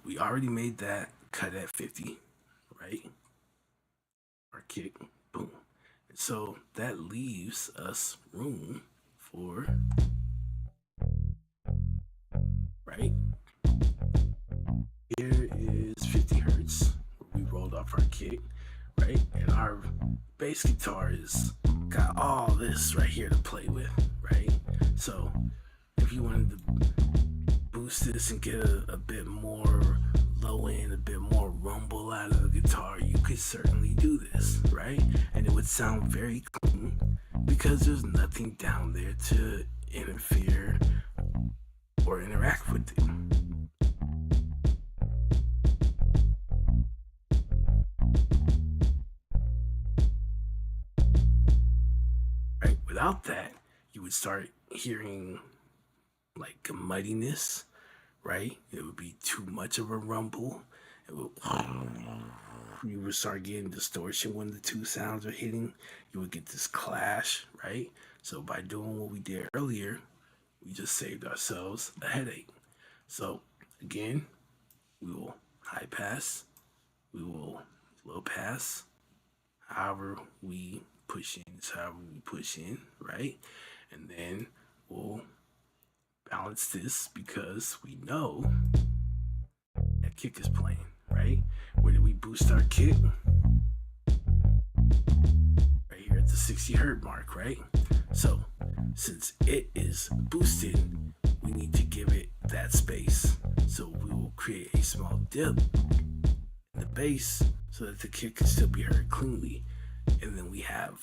we already made that cut at 50, right? Our kick, boom. And so that leaves us room for, right? Here is 50 hertz. We rolled off our kick, right? And our bass guitar is got all this right here to play with, right? So if you wanted to boost this and get a bit more low end, a bit more rumble out of the guitar, you could certainly do this, right? And it would sound very clean because there's nothing down there to interfere or interact with it. Right? Without that, you would start hearing like a muddiness, right? It would be too much of a rumble. You would start getting distortion when the two sounds are hitting. You would get this clash, right? So by doing what we did earlier, we just saved ourselves a headache. So again, we will high pass, we will low pass. However we push in is however we push in, right? And then we'll balance this because we know that kick is playing, right? Where did we boost our kick? Right here at the 60 hertz mark, right? So since it is boosted, we need to give it that space. So we will create a small dip in the bass so that the kick can still be heard cleanly. And then we have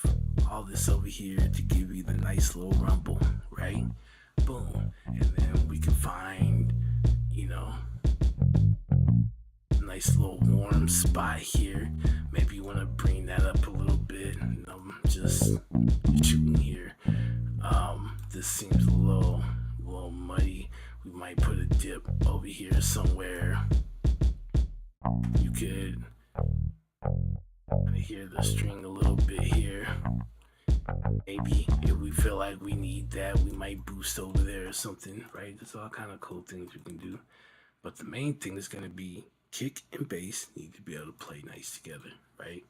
all this over here to give you the nice little rumble, right? Boom. And then we can find, you know, a nice little warm spot here. Maybe you want to bring that up a little bit. And I'm just shooting here. This seems a little muddy. We might put a dip over here somewhere. You could kind of hear the string a little bit here. Maybe if we feel like we need that, we might boost over there or something, right? There's all kind of cool things we can do. But the main thing is going to be kick and bass need to be able to play nice together, right?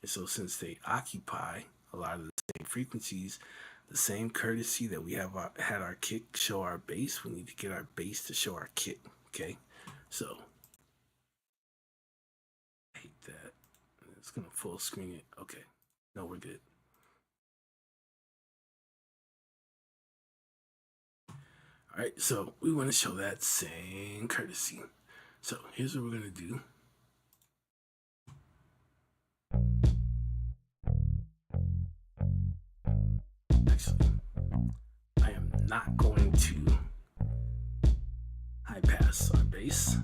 And so since they occupy a lot of the same frequencies, the same courtesy that we have had our kick show our bass, we need to get our bass to show our kick, okay? So, I hate that. It's going to full screen it. Okay. No, we're good. All right, so we want to show that same courtesy. So here's what we're going to do. Actually, I am not going to high pass our bass.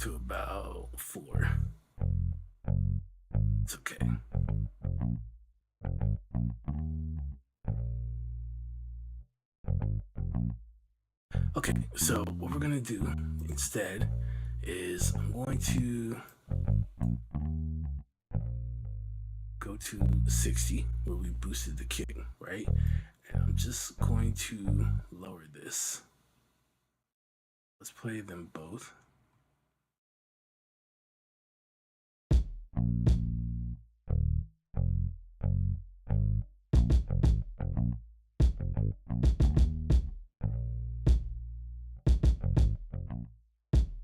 To about 4. It's okay. Okay, so what we're gonna do instead is I'm going to go to 60 where we boosted the kick, right? And I'm just going to lower this. Let's play them both.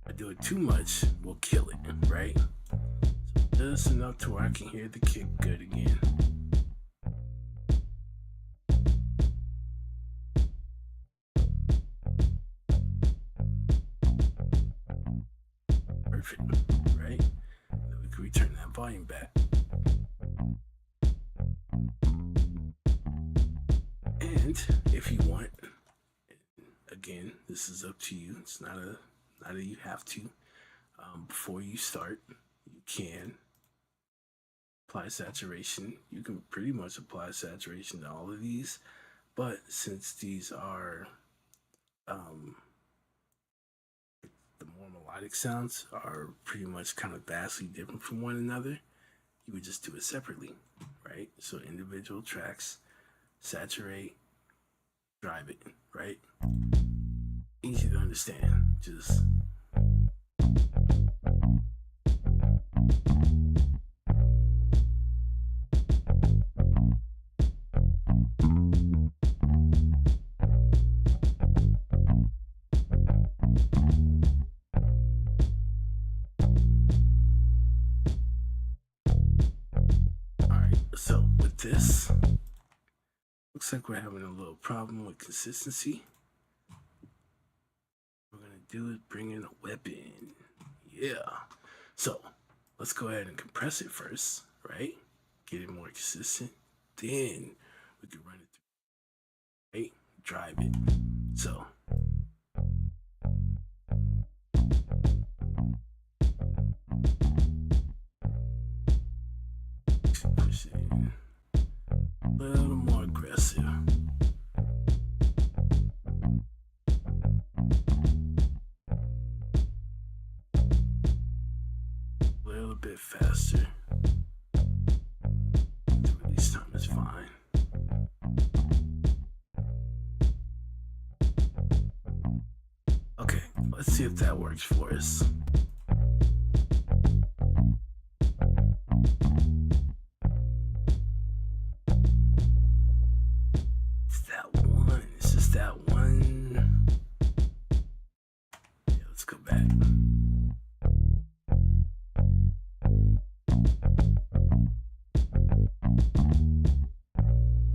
I do it too much, we'll kill it, right? So just enough to where I can hear the kick good again. Perfect, right? Then we can return that volume back. And if you want, again, this is up to you. It's not a you have to. Before you start, you can apply saturation. You can pretty much apply saturation to all of these, but since these are the more melodic sounds are pretty much kind of vastly different from one another, you would just do it separately, right? So individual tracks, saturate, drive it, right? Easy to understand. Just so with this, looks like we're having a little problem with consistency. What we're gonna do is bring in a weapon. Yeah. So let's go ahead and compress it first, right? Get it more consistent. Then we can run it through, right? Drive it. So push it in a little more aggressive. A little bit faster. The release time is fine. Okay, let's see if that works for us. It's just that one. Yeah, let's go back.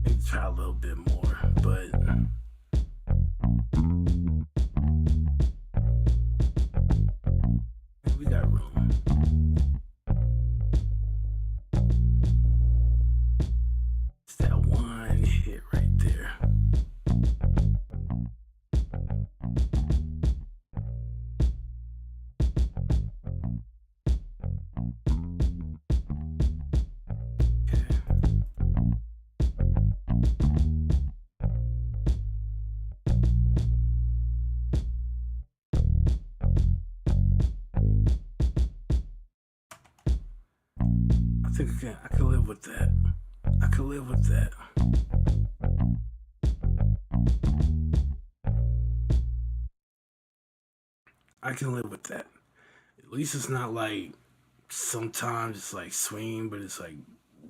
Maybe try a little bit more, but think I can live with that. I can live with that. I can live with that. At least it's not like sometimes it's like swinging, but it's like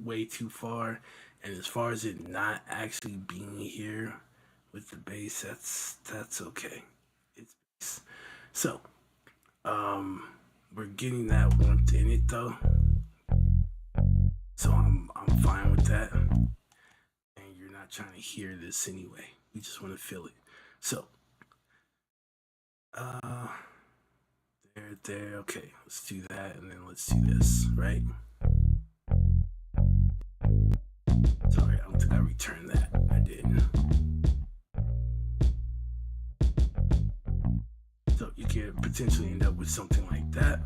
way too far. And as far as it not actually being here with the bass, that's okay. It's bass. So, um, we're getting that warmth in it though, so I'm fine with that. And you're not trying to hear this anyway. You just want to feel it. So, uh, there. Okay, let's do that, and then let's do this, right? Sorry, I don't think I returned that. I didn't. So you could potentially end up with something like that.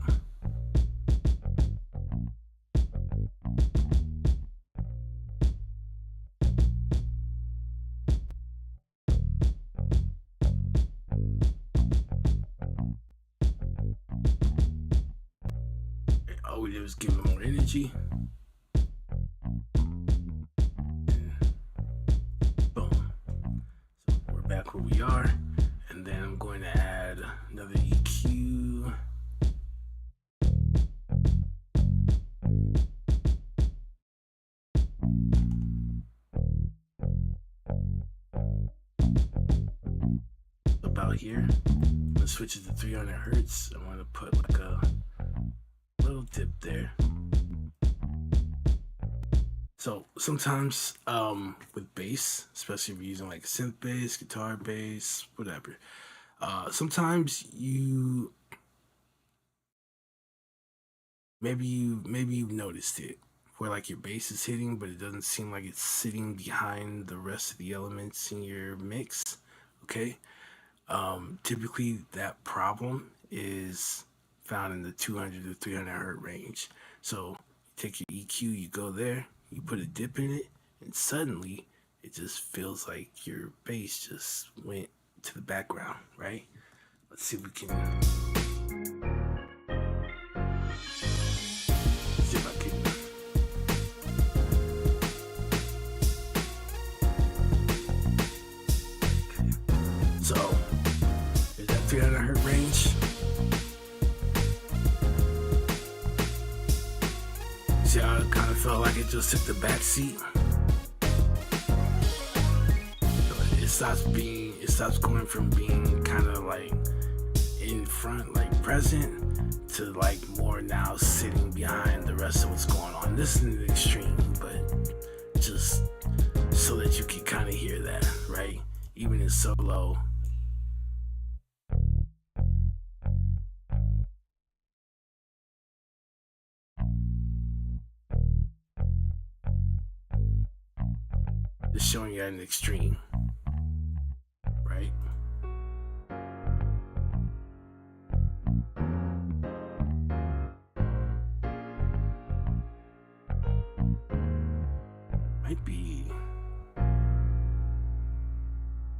All we did was give it more energy. Boom. So we're back where we are. And then I'm going to add another EQ. About here. I'm going to switch it to 300 hertz. I'm going to put like a little dip there. So sometimes with bass, especially if you're using like synth bass, guitar bass, whatever, sometimes maybe you've noticed it where like your bass is hitting, but it doesn't seem like it's sitting behind the rest of the elements in your mix. Okay, typically that problem is found in the 200 to 300 hertz range. So you take your EQ, you go there, you put a dip in it, and suddenly it just feels like your bass just went to the background, right? Let's see if we can. See if I can. Okay. So there's that 300 hertz range. See how it kind of felt like it just took the back seat. It stops going from being kind of like in front, like present, to like more now sitting behind the rest of what's going on. This is an extreme, but just so that you can kind of hear that, right? Even in solo. Just showing you at an extreme, right? Might be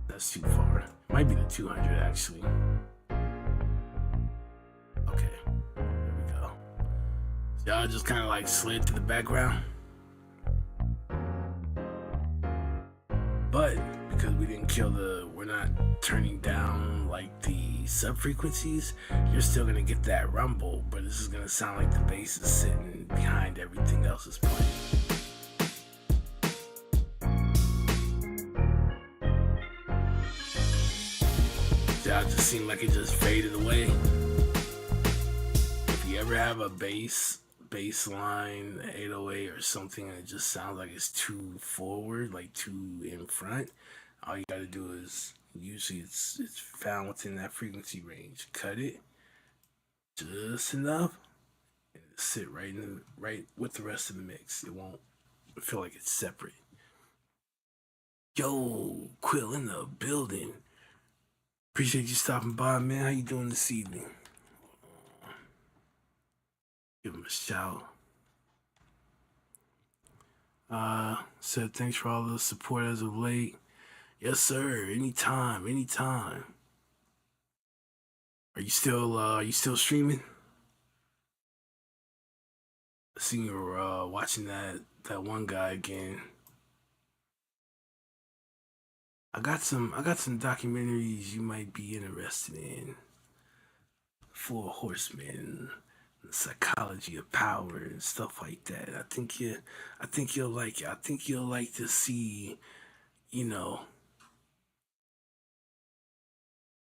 that's too far. Might be the 200 actually. Okay, there we go. So y'all just kind of like slid to the background. But because we didn't kill we're not turning down like the sub frequencies, you're still gonna get that rumble, but this is gonna sound like the bass is sitting behind everything else is playing. That just seemed like it just faded away. If you ever have a bass line 808 or something and it just sounds like it's too forward, like too in front, all you gotta do is usually it's found within that frequency range. Cut it just enough and sit right with the rest of the mix. It won't feel like it's separate. Yo, Quill in the building. Appreciate you stopping by, man. How you doing this evening? Give him a shout. Said thanks for all the support as of late. Yes, sir. Anytime. Are you still streaming? Seeing you were watching that one guy again. I got some documentaries you might be interested in. Four Horsemen, the psychology of power and stuff like that. I think you'll like it. I think you'll like to see, you know,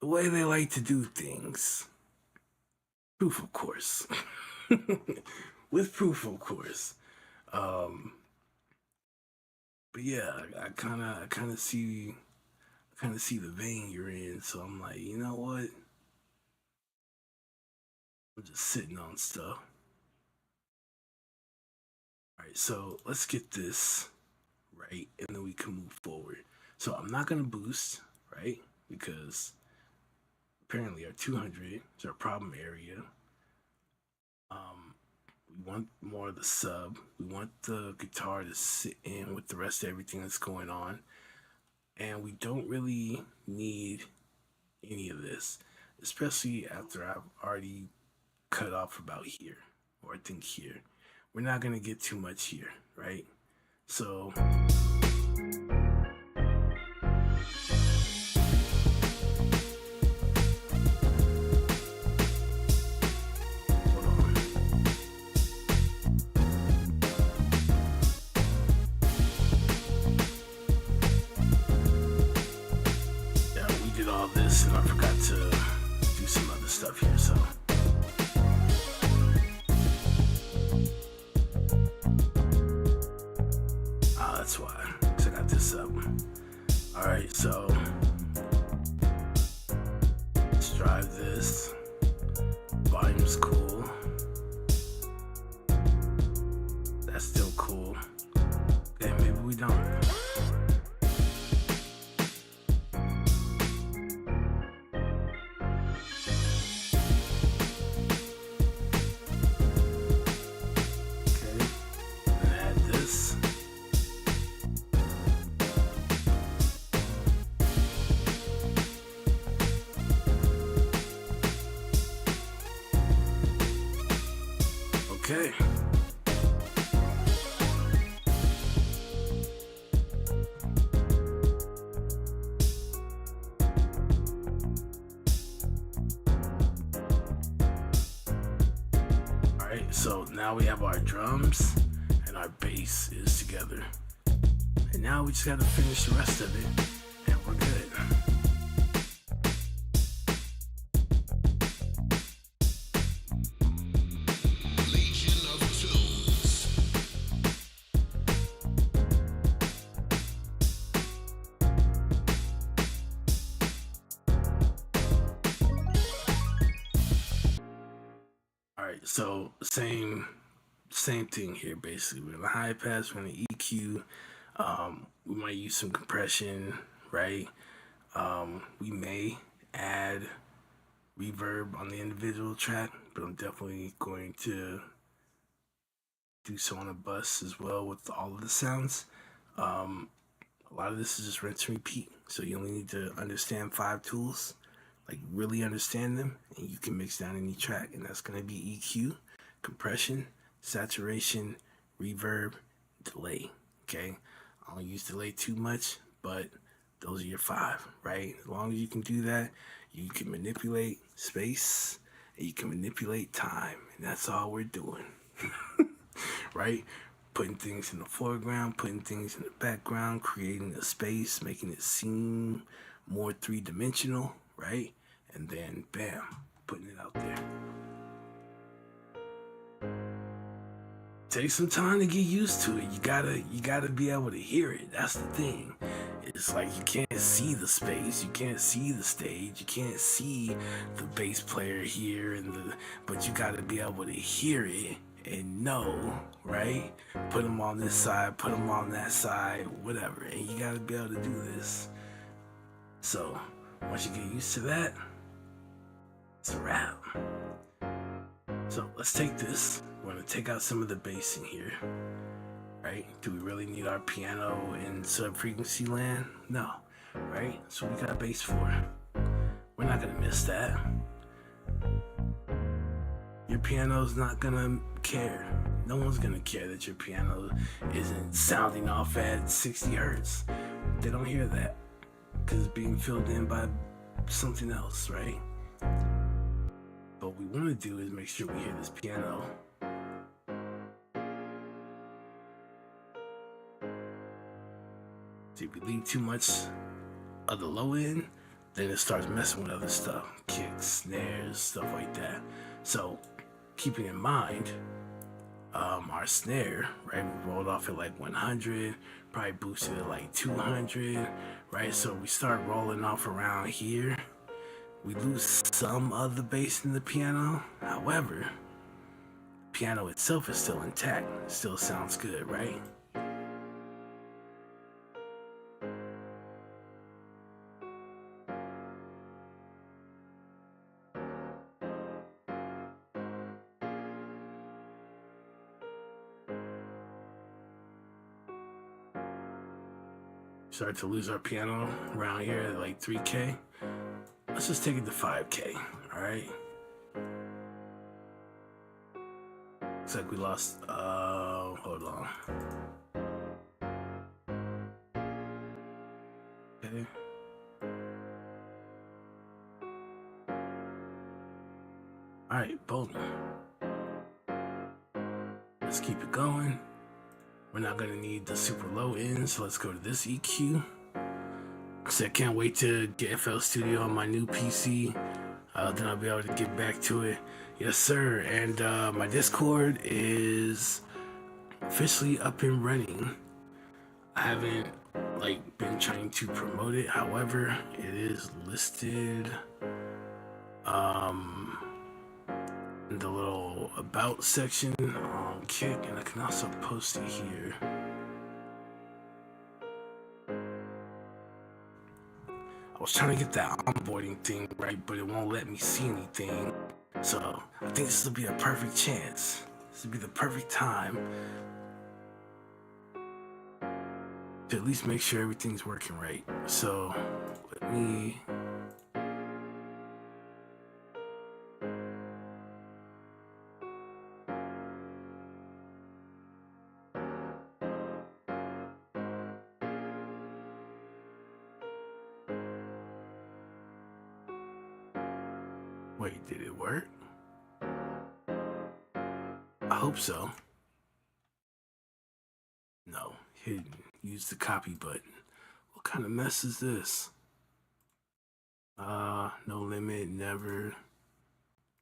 the way they like to do things. Proof, of course. With proof, of course. Um, but yeah, I kind of see the vein you're in. So I'm like, you know what? I'm just sitting on stuff. All right, so let's get this right, and then we can move forward. So I'm not gonna boost, right? Because apparently our 200 is our problem area. Um, we want more of the sub. We want the guitar to sit in with the rest of everything that's going on, and we don't really need any of this, especially after I've already cut off about here, or I think here. We're not gonna get too much here, right? So hold on. Yeah, we did all this, and I forgot to do some other stuff here. So that's why. Cause I got this up. All right, so let's drive this. Volume's cool. That's still cool. Okay, maybe we don't. Okay, and add this. Okay. All right, so now we have our drums and our bass is together. And now we just gotta finish the rest of it and we're good. All right, so same thing here basically. We're gonna high pass, we're gonna EQ. We might use some compression, right? We may add reverb on the individual track, but I'm definitely going to do so on a bus as well with all of the sounds. Um, a lot of this is just rinse and repeat, so you only need to understand 5 tools, like really understand them, and you can mix down any track, and that's gonna be EQ, compression, saturation, reverb, delay. Okay, I don't use delay too much, but those are your 5, right? As long as you can do that, you can manipulate space and you can manipulate time, and that's all we're doing. Right? Putting things in the foreground, putting things in the background, creating a space, making it seem more 3-dimensional, right? And then bam, putting it out there. Take some time to get used to it. You gotta be able to hear it. That's the thing. It's like you can't see the space, you can't see the stage, you can't see the bass player here but you gotta be able to hear it and know, right? Put them on this side, put them on that side, whatever. And you gotta be able to do this. So once you get used to that, it's a wrap. So let's take this. We're gonna take out some of the bass in here, right? Do we really need our piano in sub-frequency land? No, right? So we got bass for. We're not gonna miss that. your piano's not gonna care. No one's gonna care that your piano isn't sounding off at 60 hertz. They don't hear that because it's being filled in by something else, right? But what we want to do is make sure we hear this piano. See, if we leave too much of the low end, then it starts messing with other stuff, kicks, snares, stuff like that. So keeping in mind, our snare, right, we rolled off at like 100, probably boosted at like 200, right? So we start rolling off around here. We lose some of the bass in the piano. However, the piano itself is still intact. It still sounds good, right? Start to lose our piano around here at like 3K. Let's just take it to 5K, all right? Looks like we lost, hold on. Okay. All right, boom. Let's keep it going. We're not gonna need the super low end, so let's go to this EQ. So I can't wait to get FL Studio on my new PC. Then I'll be able to get back to it. Yes, sir. And my Discord is officially up and running. I haven't been trying to promote it. However, it is listed in the little about section on Kick, and I can also post it here. I was trying to get that onboarding thing right, but it won't let me see anything. So I think this will be a perfect chance. This will be the perfect time to at least make sure everything's working right. So let me... Wait, did it work? I hope so. No, hidden. Use the copy button. What kind of mess is this? No limit, never.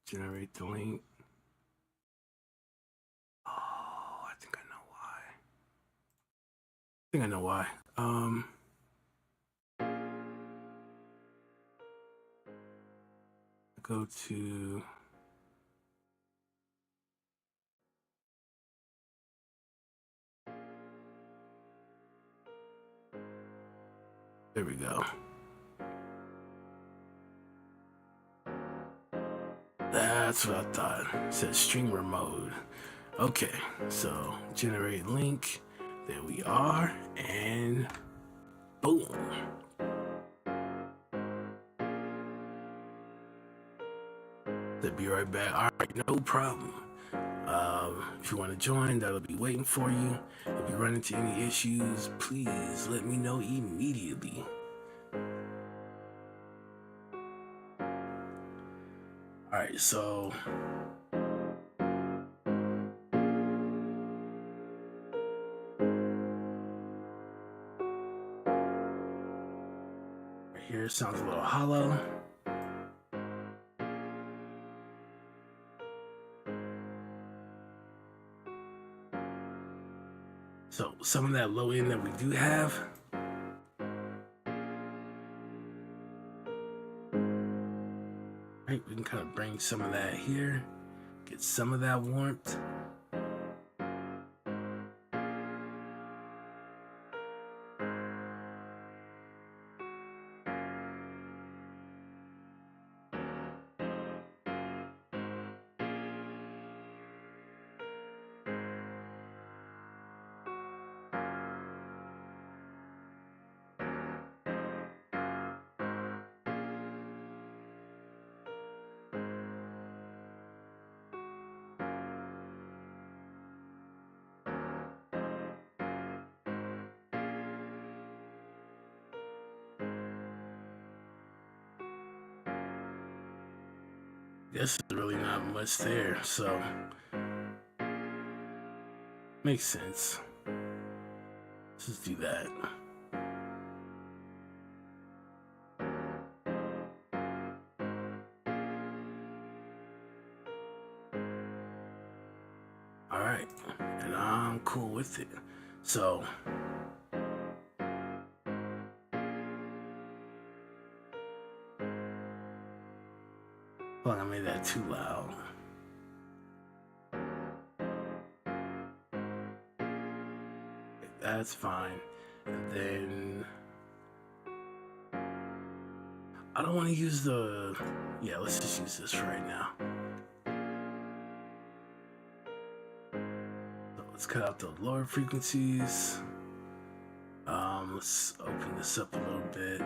Generate the link. Oh, I think I know why. Go to... There we go. That's what I thought. It says streamer mode. Okay, so generate link. There we are, and boom. They'll be right back. All right, no problem. If you want to join, that'll be waiting for you. If you run into any issues, please let me know immediately. All right, so right here sounds a little hollow. So some of that low end that we do have, right, we can kind of bring some of that here, get some of that warmth. Guess there's really not much there, so makes sense. Let's just do that. All right, and I'm cool with it. So well, I made that too loud. That's fine. And then I don't want to use the, yeah, let's just use this right now. So let's cut out the lower frequencies. Let's open this up a little bit.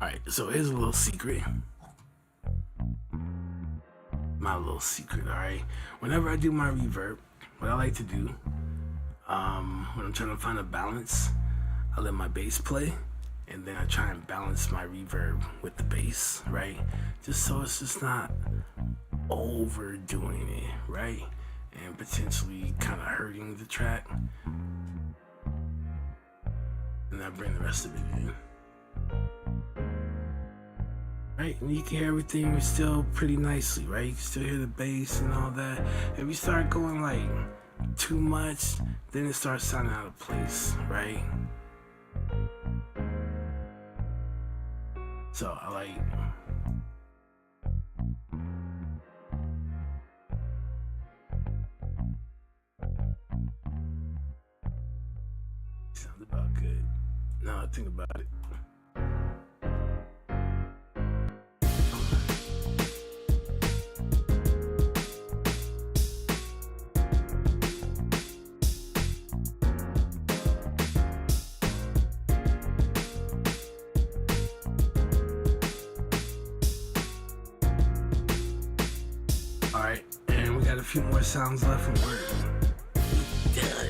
Alright, so here's a little secret. My little secret, alright? Whenever I do my reverb, what I like to do, when I'm trying to find a balance, I let my bass play, and then I try and balance my reverb with the bass, right? Just so it's just not overdoing it, right? And potentially kind of hurting the track. And I bring the rest of it in. Right, and you can hear everything still pretty nicely, right? You can still hear the bass and all that. If you start going like too much, then it starts sounding out of place, right? So I like sounds about good. Now I think about it. Alright, and we got a few more sounds left and we're done.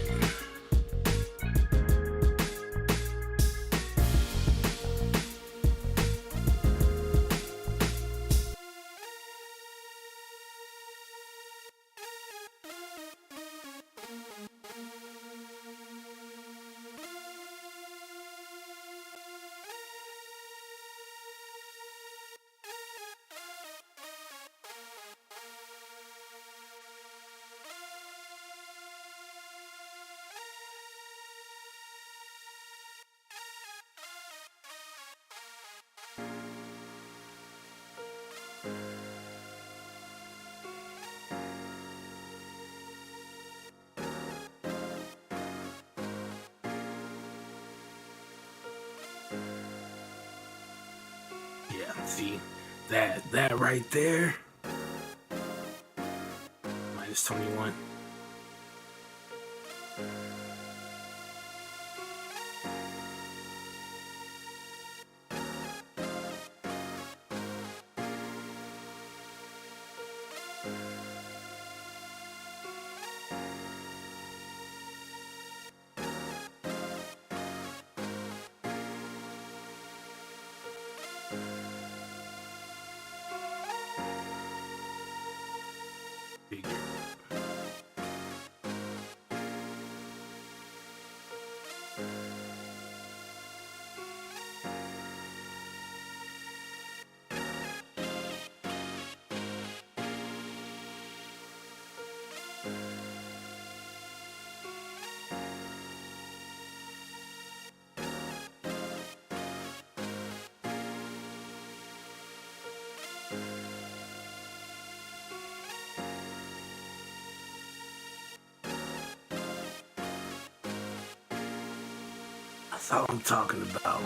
Yeah, see that right there. Minus 21. Figure. That's all I'm talking about.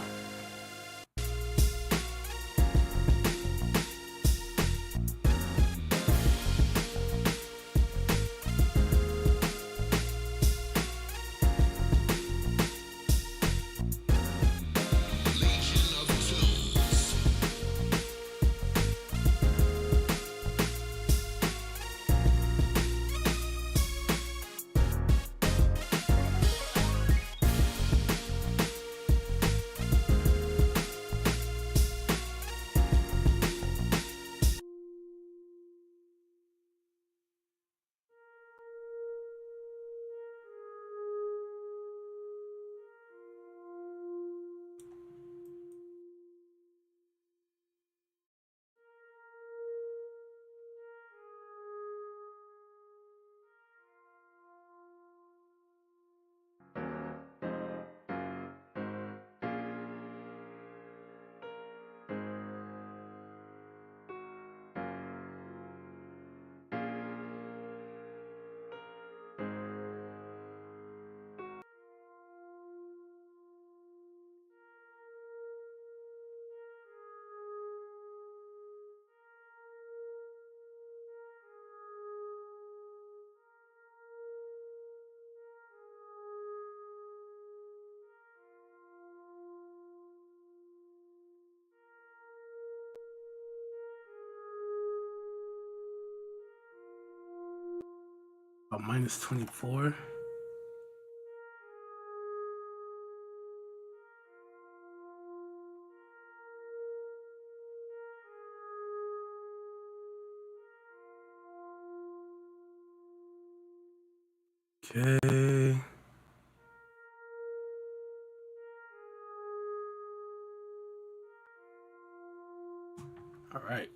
Oh, minus 24. Okay. All right.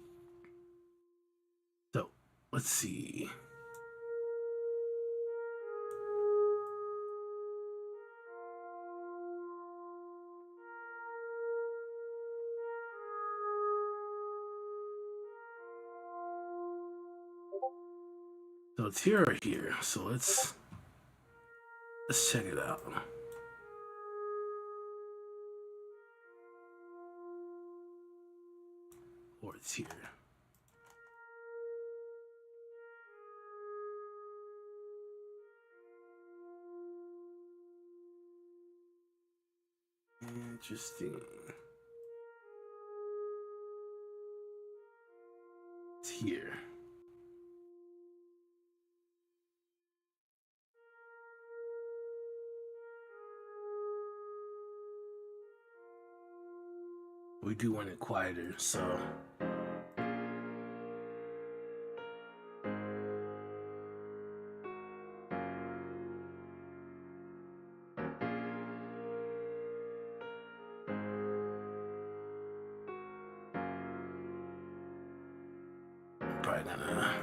So let's see. So it's here or here. So let's check it out. Or it's here. Interesting. It's here. We do want it quieter, so I'm probably gonna.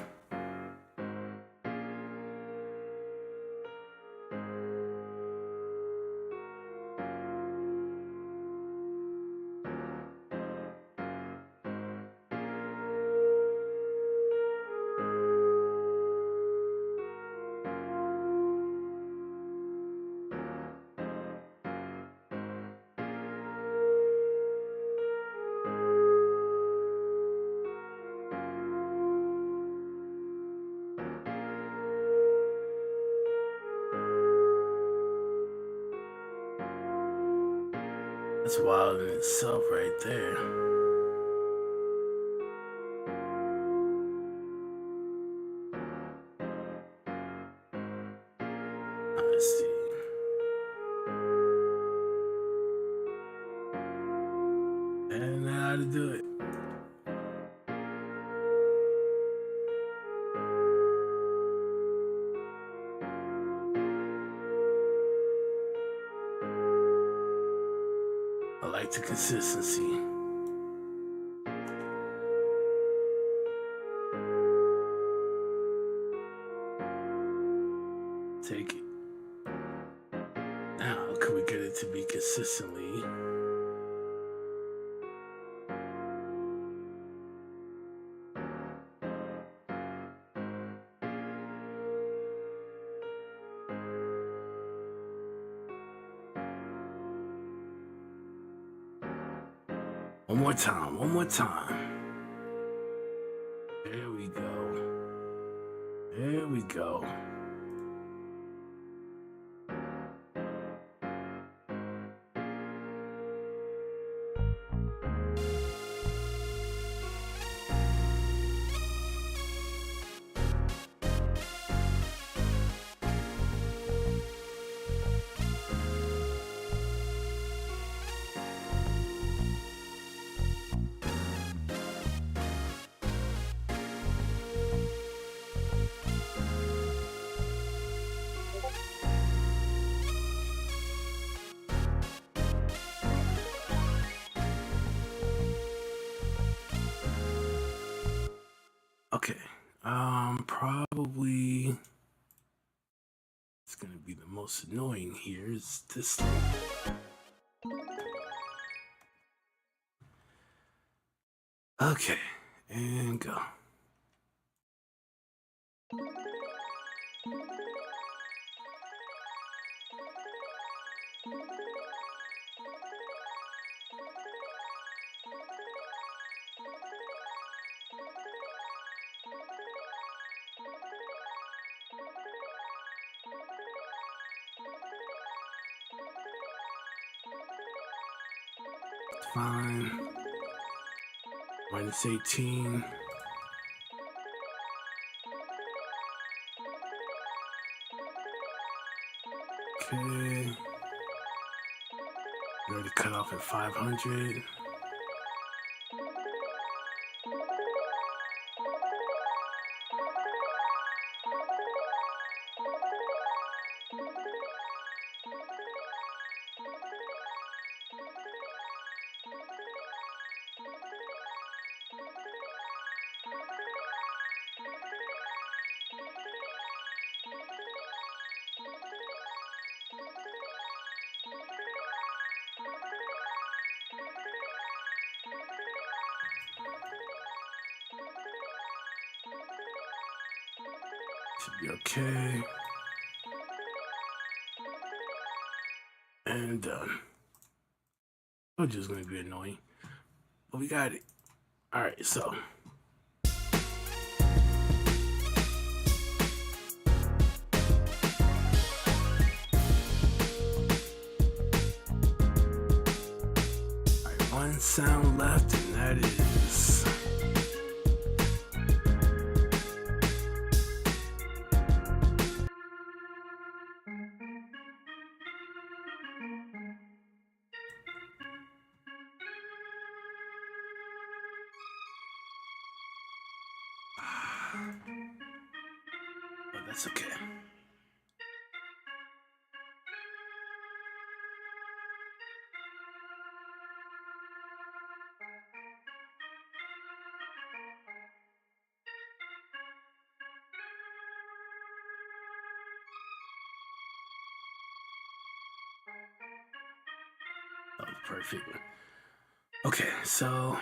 That's wild in itself, right there. Let's see. And now how to do it. I like the consistency. Take it. Now, can we get it to be consistently? One more time, one more time. There we go. There we go. Okay. Probably it's gonna be the most annoying here is this thing. Okay, and go. Fine. Minus 18. Okay. We already cut off at 500. Should be okay. And which is gonna be annoying. But we got it. Alright, so alright, one sound left, and that is but that's okay. Oh, perfect. Okay, so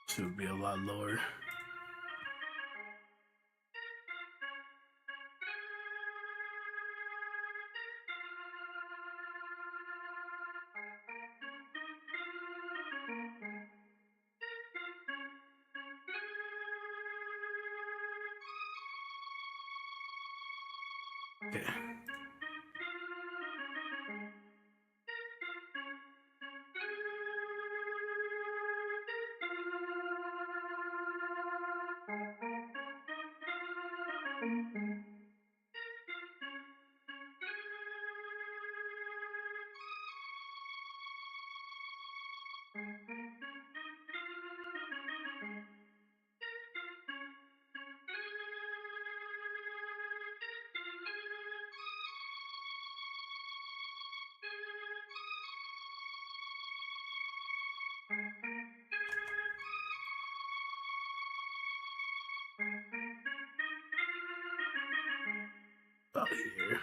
should be a lot lower. Okay. About here.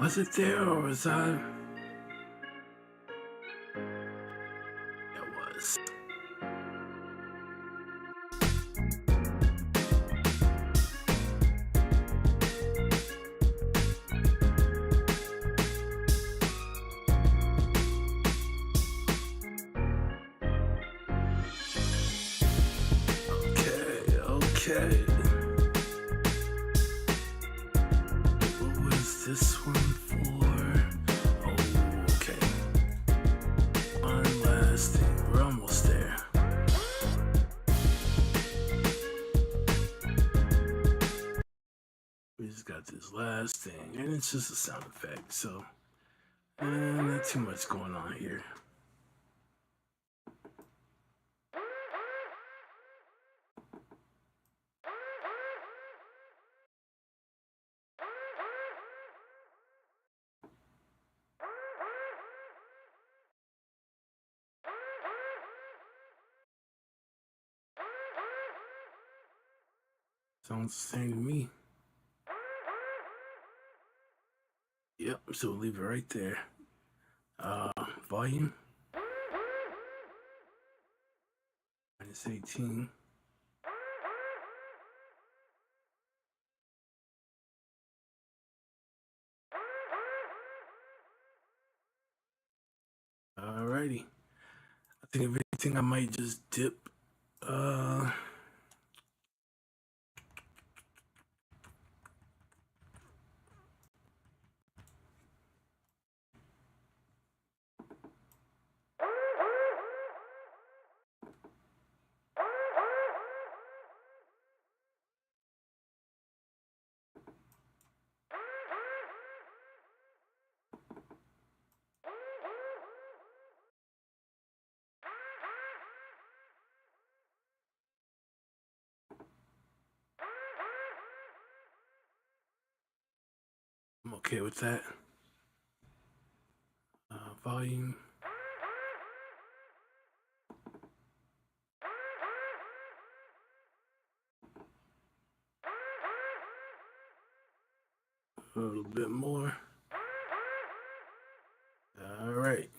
Was it there or was I? It was. Okay. What was this one for? Oh, okay. One last thing. We're almost there. We just got this last thing, and it's just a sound effect, so not too much going on here. Sounds the same to me. Yep, so we'll leave it right there. Volume. -18. Alrighty. I think if anything, I might just dip. I'm okay with that. Volume. A little bit more. All right.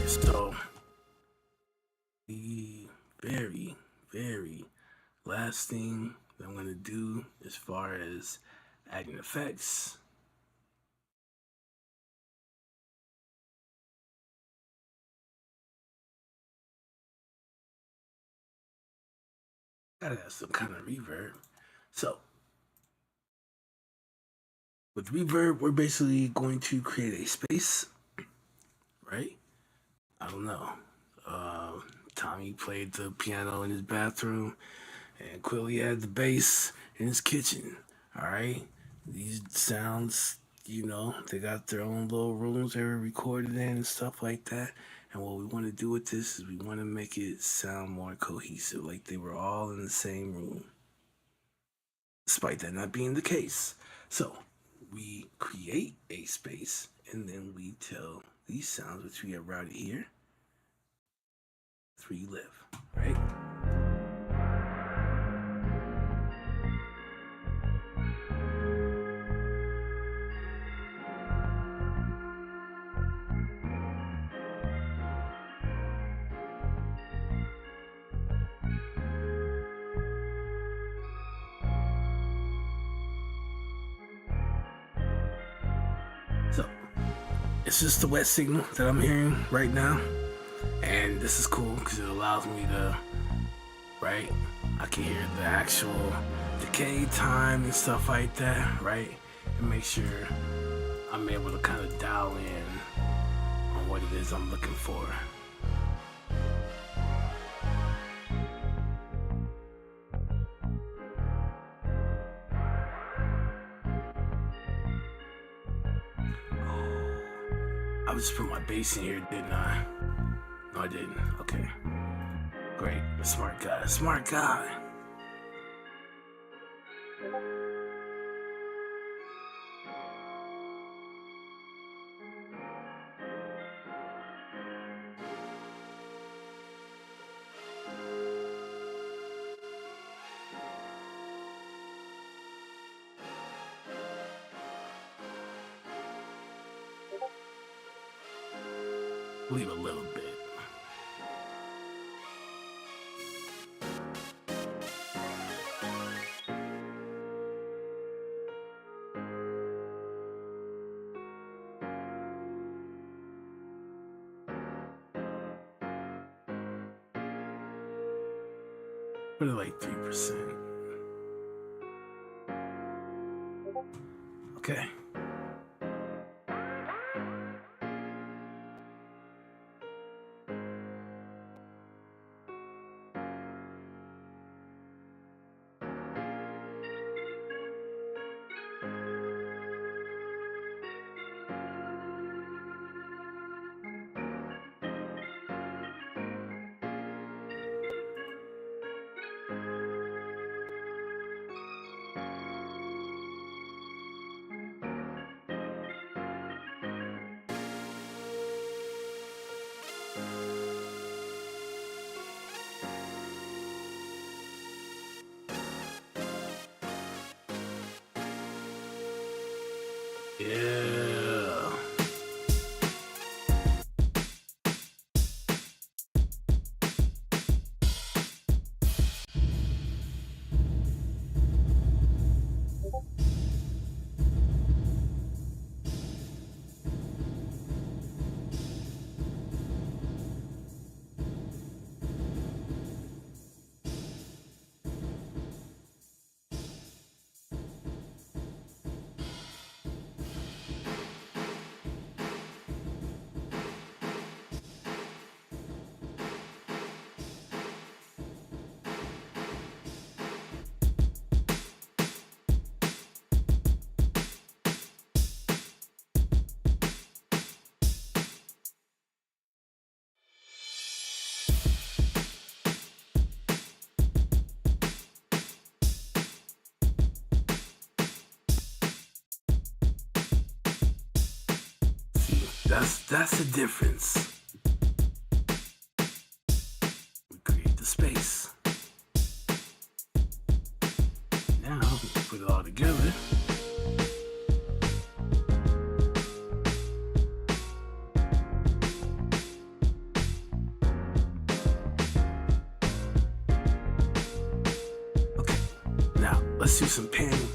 So the very last thing that I'm gonna do as far as adding effects, gotta have some kind of reverb. So with reverb, we're basically going to create a space, right? I don't know. Tommy played the piano in his bathroom, and Quilly had the bass in his kitchen. All right, these sounds, they got their own little rooms they were recorded in and stuff like that. And what we want to do with this is we want to make it sound more cohesive, like they were all in the same room, despite that not being the case. So we create a space, and then we tell these sounds, which we have routed here, where you live, right? So it's just the wet signal that I'm hearing right now. And this is cool because it allows me to, right? I can hear the actual decay time and stuff like that, right? And make sure I'm able to kind of dial in on what it is I'm looking for. I just put my bass in here, didn't I? No, I didn't. Okay. Great. Smart guy. Smart guy. Leave a little bit. Put it like 3%. Okay. Yeah. That's the difference. We create the space. Now we put it all together. Okay, now let's do some panning.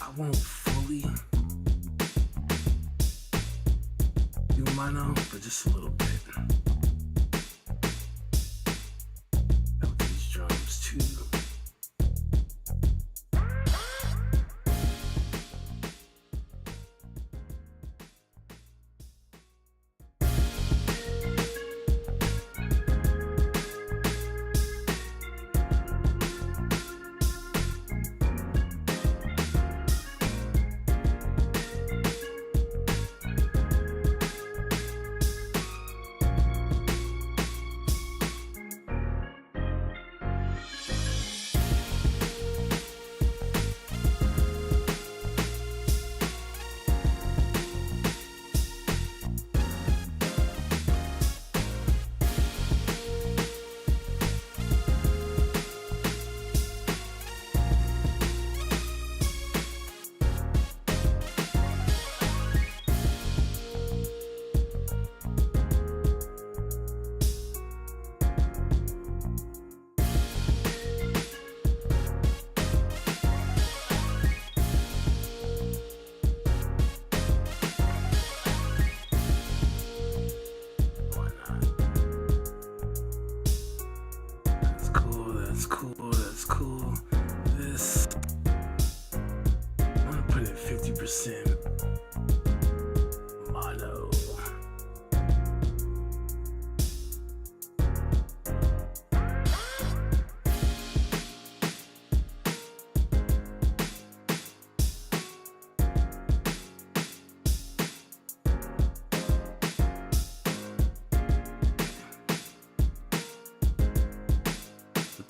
I won't fully do mono, but just a little bit. Of these drums too. That's cool. That's cool. This, I'm gonna put it 50% mono.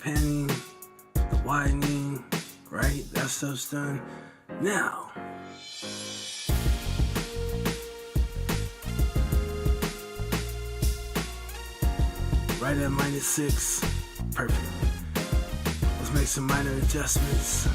Panning, the widening, right? That stuff's done. Now, right at -6, perfect. Let's make some minor adjustments.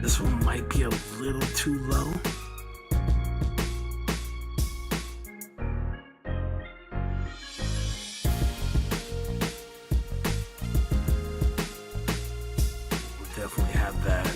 This one might be a little too low. We'll definitely have that.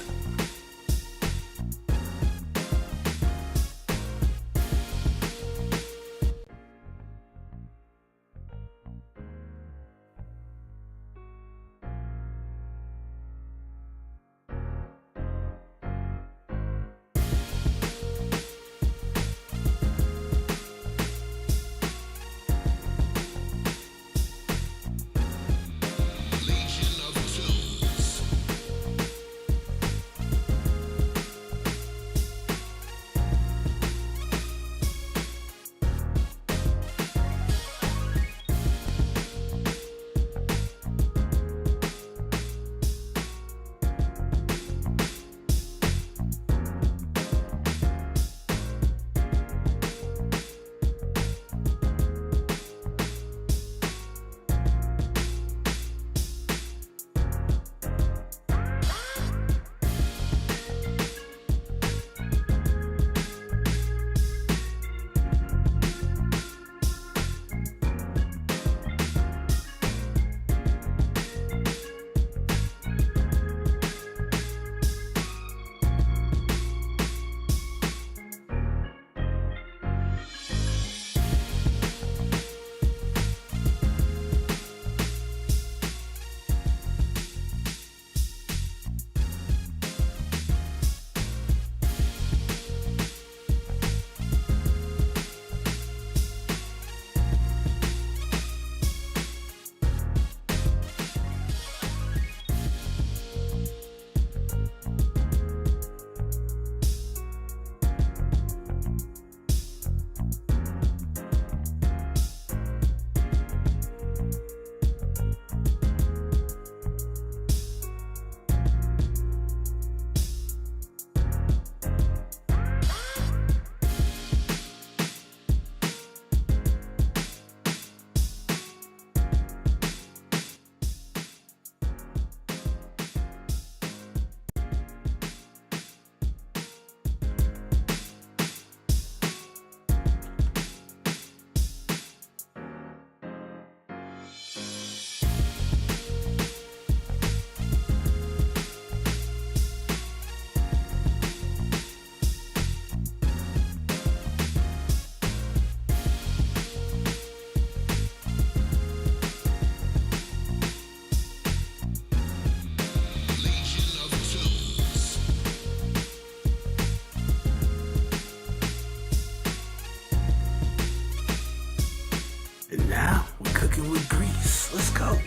go.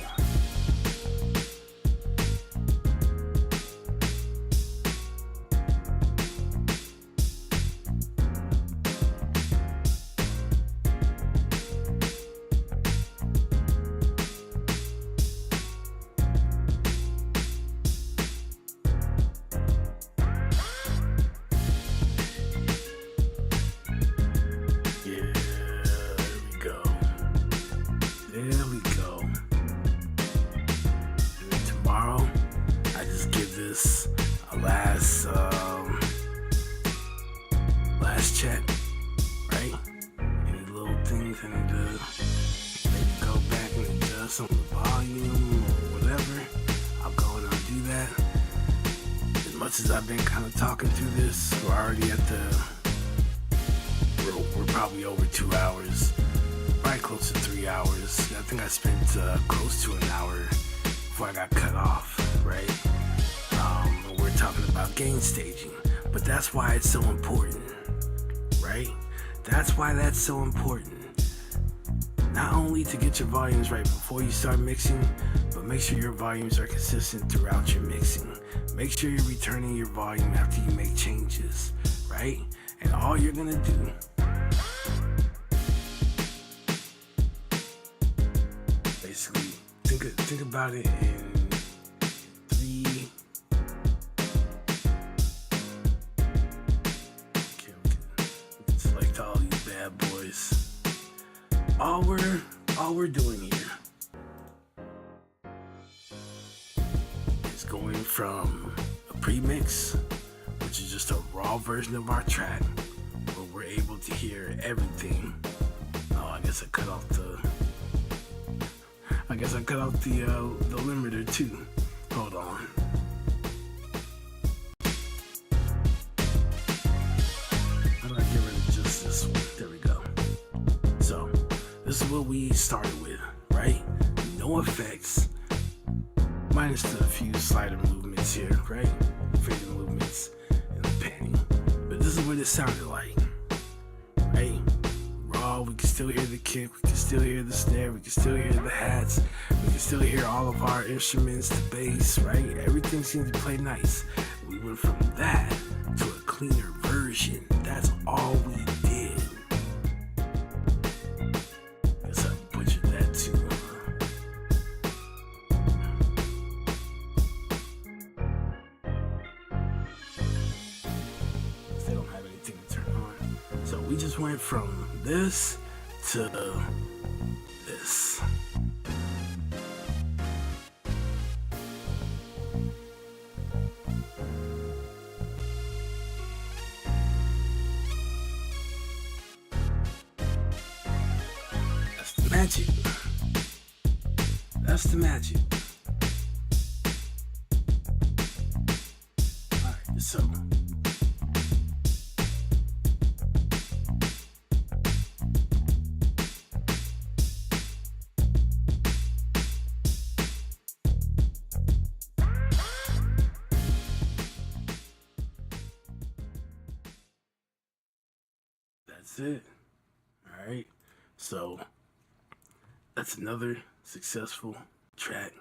There we go. And then tomorrow, I just give this a last check, right? Any little things I need to maybe go back and adjust on the volume or whatever. I'll go and I'll do that. As much as I've been kind of talking through this, we're already at we're probably over 2 hours. Probably close to 3 hours. I think I spent close to an hour before I got cut off, right? We're talking about gain staging, but that's why it's so important, right? That's why that's so important. Not only to get your volumes right before you start mixing, but make sure your volumes are consistent throughout your mixing. Make sure you're returning your volume after you make changes, right? And all you're gonna do, basically, think about it in 3. Okay, we can select all these bad boys. All we're doing here is going from a premix, which is just a raw version of our track, where we're able to hear everything. Oh, I guess I cut off the limiter too. Hold on. How do I get rid of just this one? There we go. So this is what we started with, right? No effects, minus the few slider movements here, right? Fader movements and the panning. But this is what it sounded like, right? Raw, we can still hear the kick, we can still hear the snare, we can still hear the hats, we can still hear all of our instruments, the bass, right? Everything seems to play nice. We went from that to a cleaner version. That's all we did. Guess I butchered that too. They don't have anything to turn on. So we just went from this to this. That's the magic. That's the magic. Alright, so that's it. All right. So that's another successful track.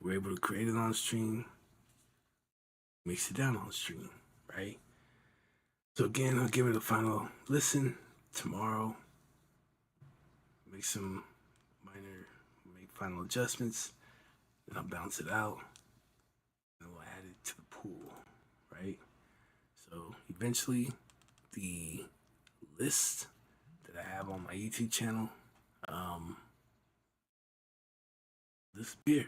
We're able to create it on stream, mix it down on stream, right? So again, I'll give it a final listen tomorrow. Make final adjustments, then I'll bounce it out, and we'll add it to the pool, right? So eventually, the list that I have on my YouTube channel, disappear.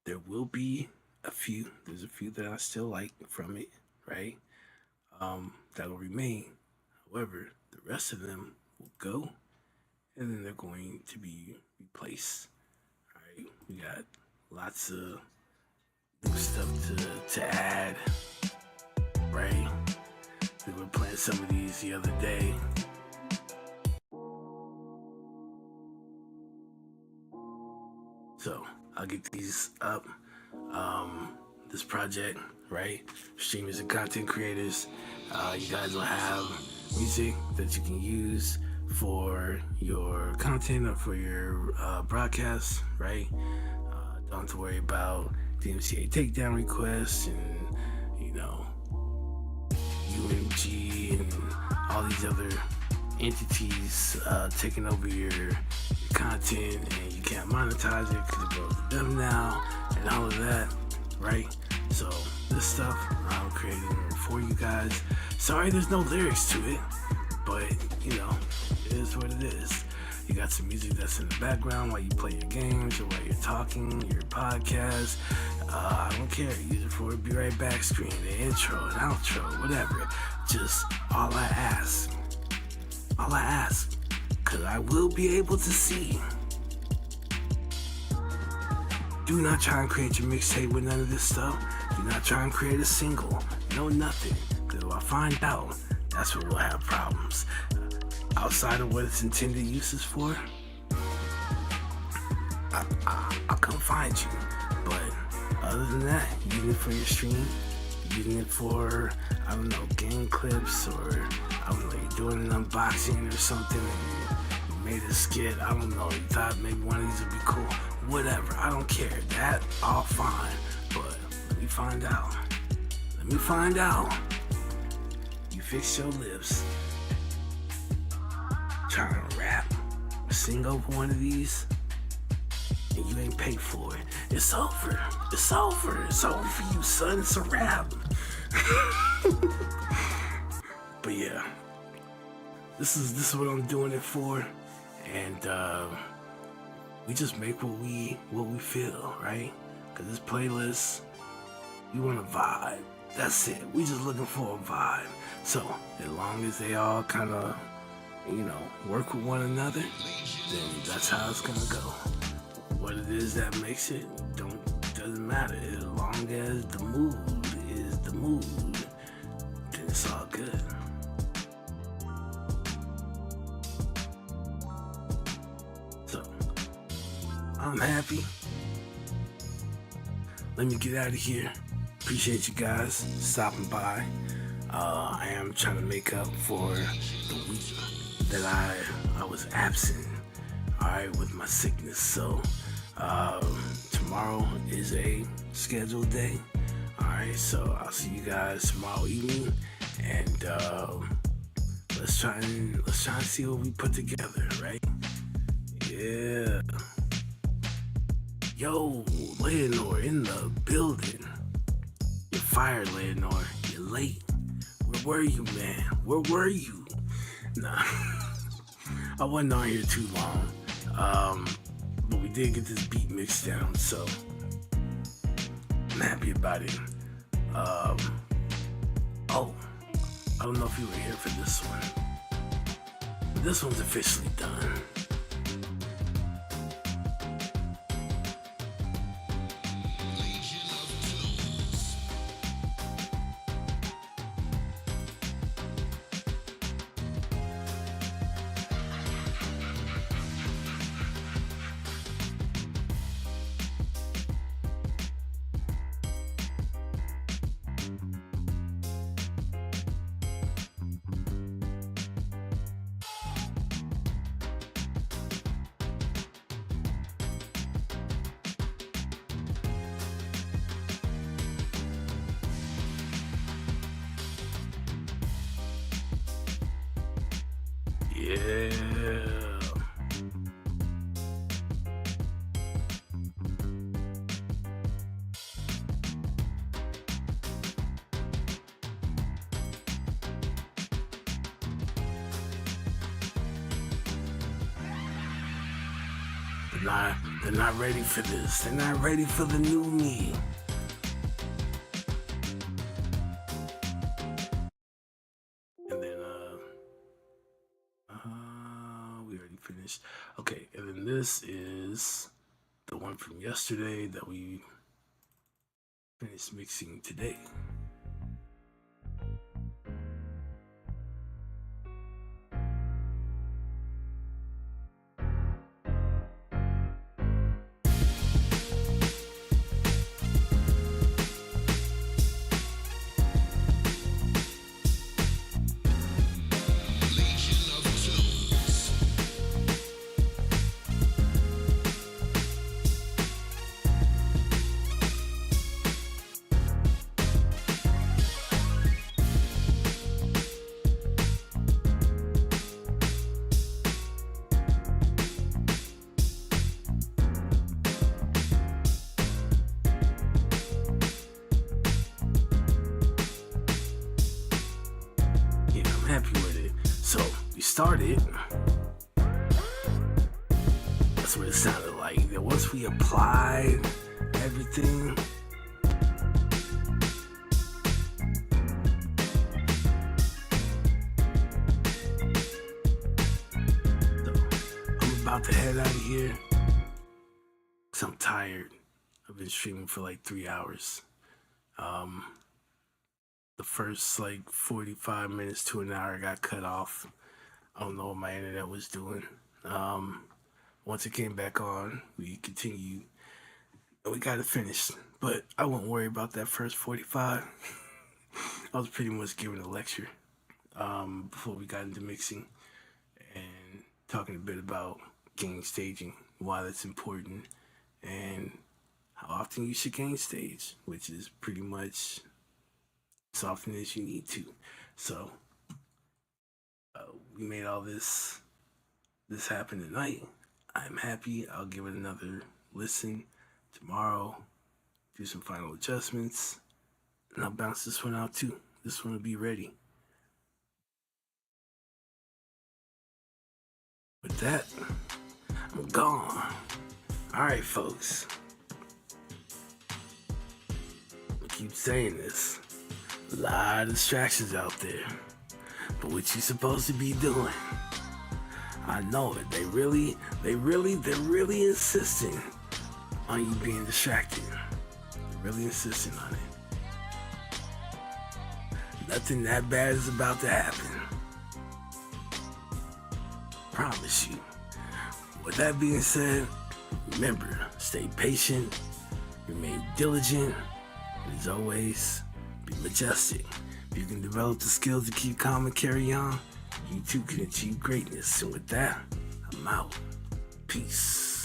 There will be there's a few that I still like from it, right? That'll remain. However, the rest of them will go, and then they're going to be replaced. All right, we got lots of new stuff to add, right? We were playing some of these the other day. So I'll get these up. This project, right? Streamers and content creators, you guys will have music that you can use for your content or for your broadcast, right? Don't have to worry about DMCA takedown requests and, you know, UMG and all these other entities taking over your content, and you can't monetize it because it goes to them now and all of that, right? So this stuff I'm creating for you guys. Sorry there's no lyrics to it, but you know, it is what it is. You got some music that's in the background while you play your games or while you're talking, your podcast. I don't care. Use it for a Be Right Back screen, the intro, an outro, whatever. Just all I ask, because I will be able to see. Do not try and create your mixtape with none of this stuff. Do not try and create a single. No, nothing. Because if I find out, that's where we'll have problems. Outside of what its intended uses for, I'll come find you. But other than that, using it for your stream, using it for, I don't know, game clips, or I don't know, you're doing an unboxing or something and you made a skit, I don't know, you thought maybe one of these would be cool, whatever, I don't care, that all fine, but let me find out. You fix your lips trying to rap or sing over one of these and you ain't paid for it. It's over for you, son. It's a wrap. But yeah, this is what I'm doing it for, and we just make what we feel, right? Cause this playlist, you want to vibe. That's it. We just looking for a vibe. So as long as they all kind of, you know, work with one another, then that's how it's gonna go. What it is that makes it doesn't matter. As long as the mood is the mood, then it's all good. So I'm happy. Let me get out of here. Appreciate you guys stopping by. I am trying to make up for the week that I was absent, alright, with my sickness. So tomorrow is a scheduled day, alright, so I'll see you guys tomorrow evening, and let's try and see what we put together, right? Yeah. Yo, Leonor in the building. You're fired, Leonor. You're late. Where were you, man? Where were you? Nah, I wasn't on here too long, but we did get this beat mixed down, so I'm happy about it. Oh, I don't know if you were here for this one, but this one's officially done. Yeah. They're not ready for this. They're not ready for the new me. And then we already finished. Okay, and then this is the one from yesterday that we finished mixing today. started, that's what it sounded like. That once we applied everything, so I'm about to head out of here because I'm tired. I've been streaming for like 3 hours. The first like 45 minutes to an hour got cut off. I don't know what my internet was doing. Once it came back on, we continued. We got it finished, but I won't worry about that first 45. I was pretty much giving a lecture before we got into mixing and talking a bit about gain staging, why that's important, and how often you should gain stage, which is pretty much as often as you need to. So we made all this happen tonight. I'm happy. I'll give it another listen tomorrow, do some final adjustments, and I'll bounce this one out too. This one will be ready. With that, I'm gone. All right, folks. I keep saying this. A lot of distractions out there. But what you supposed to be doing? I know it. They're really insisting on you being distracted. They're really insisting on it. Nothing that bad is about to happen. Promise you. With that being said, remember, stay patient, remain diligent, and as always, be majestic. If you can develop the skills to keep calm and carry on, you too can achieve greatness. And with that, I'm out. Peace.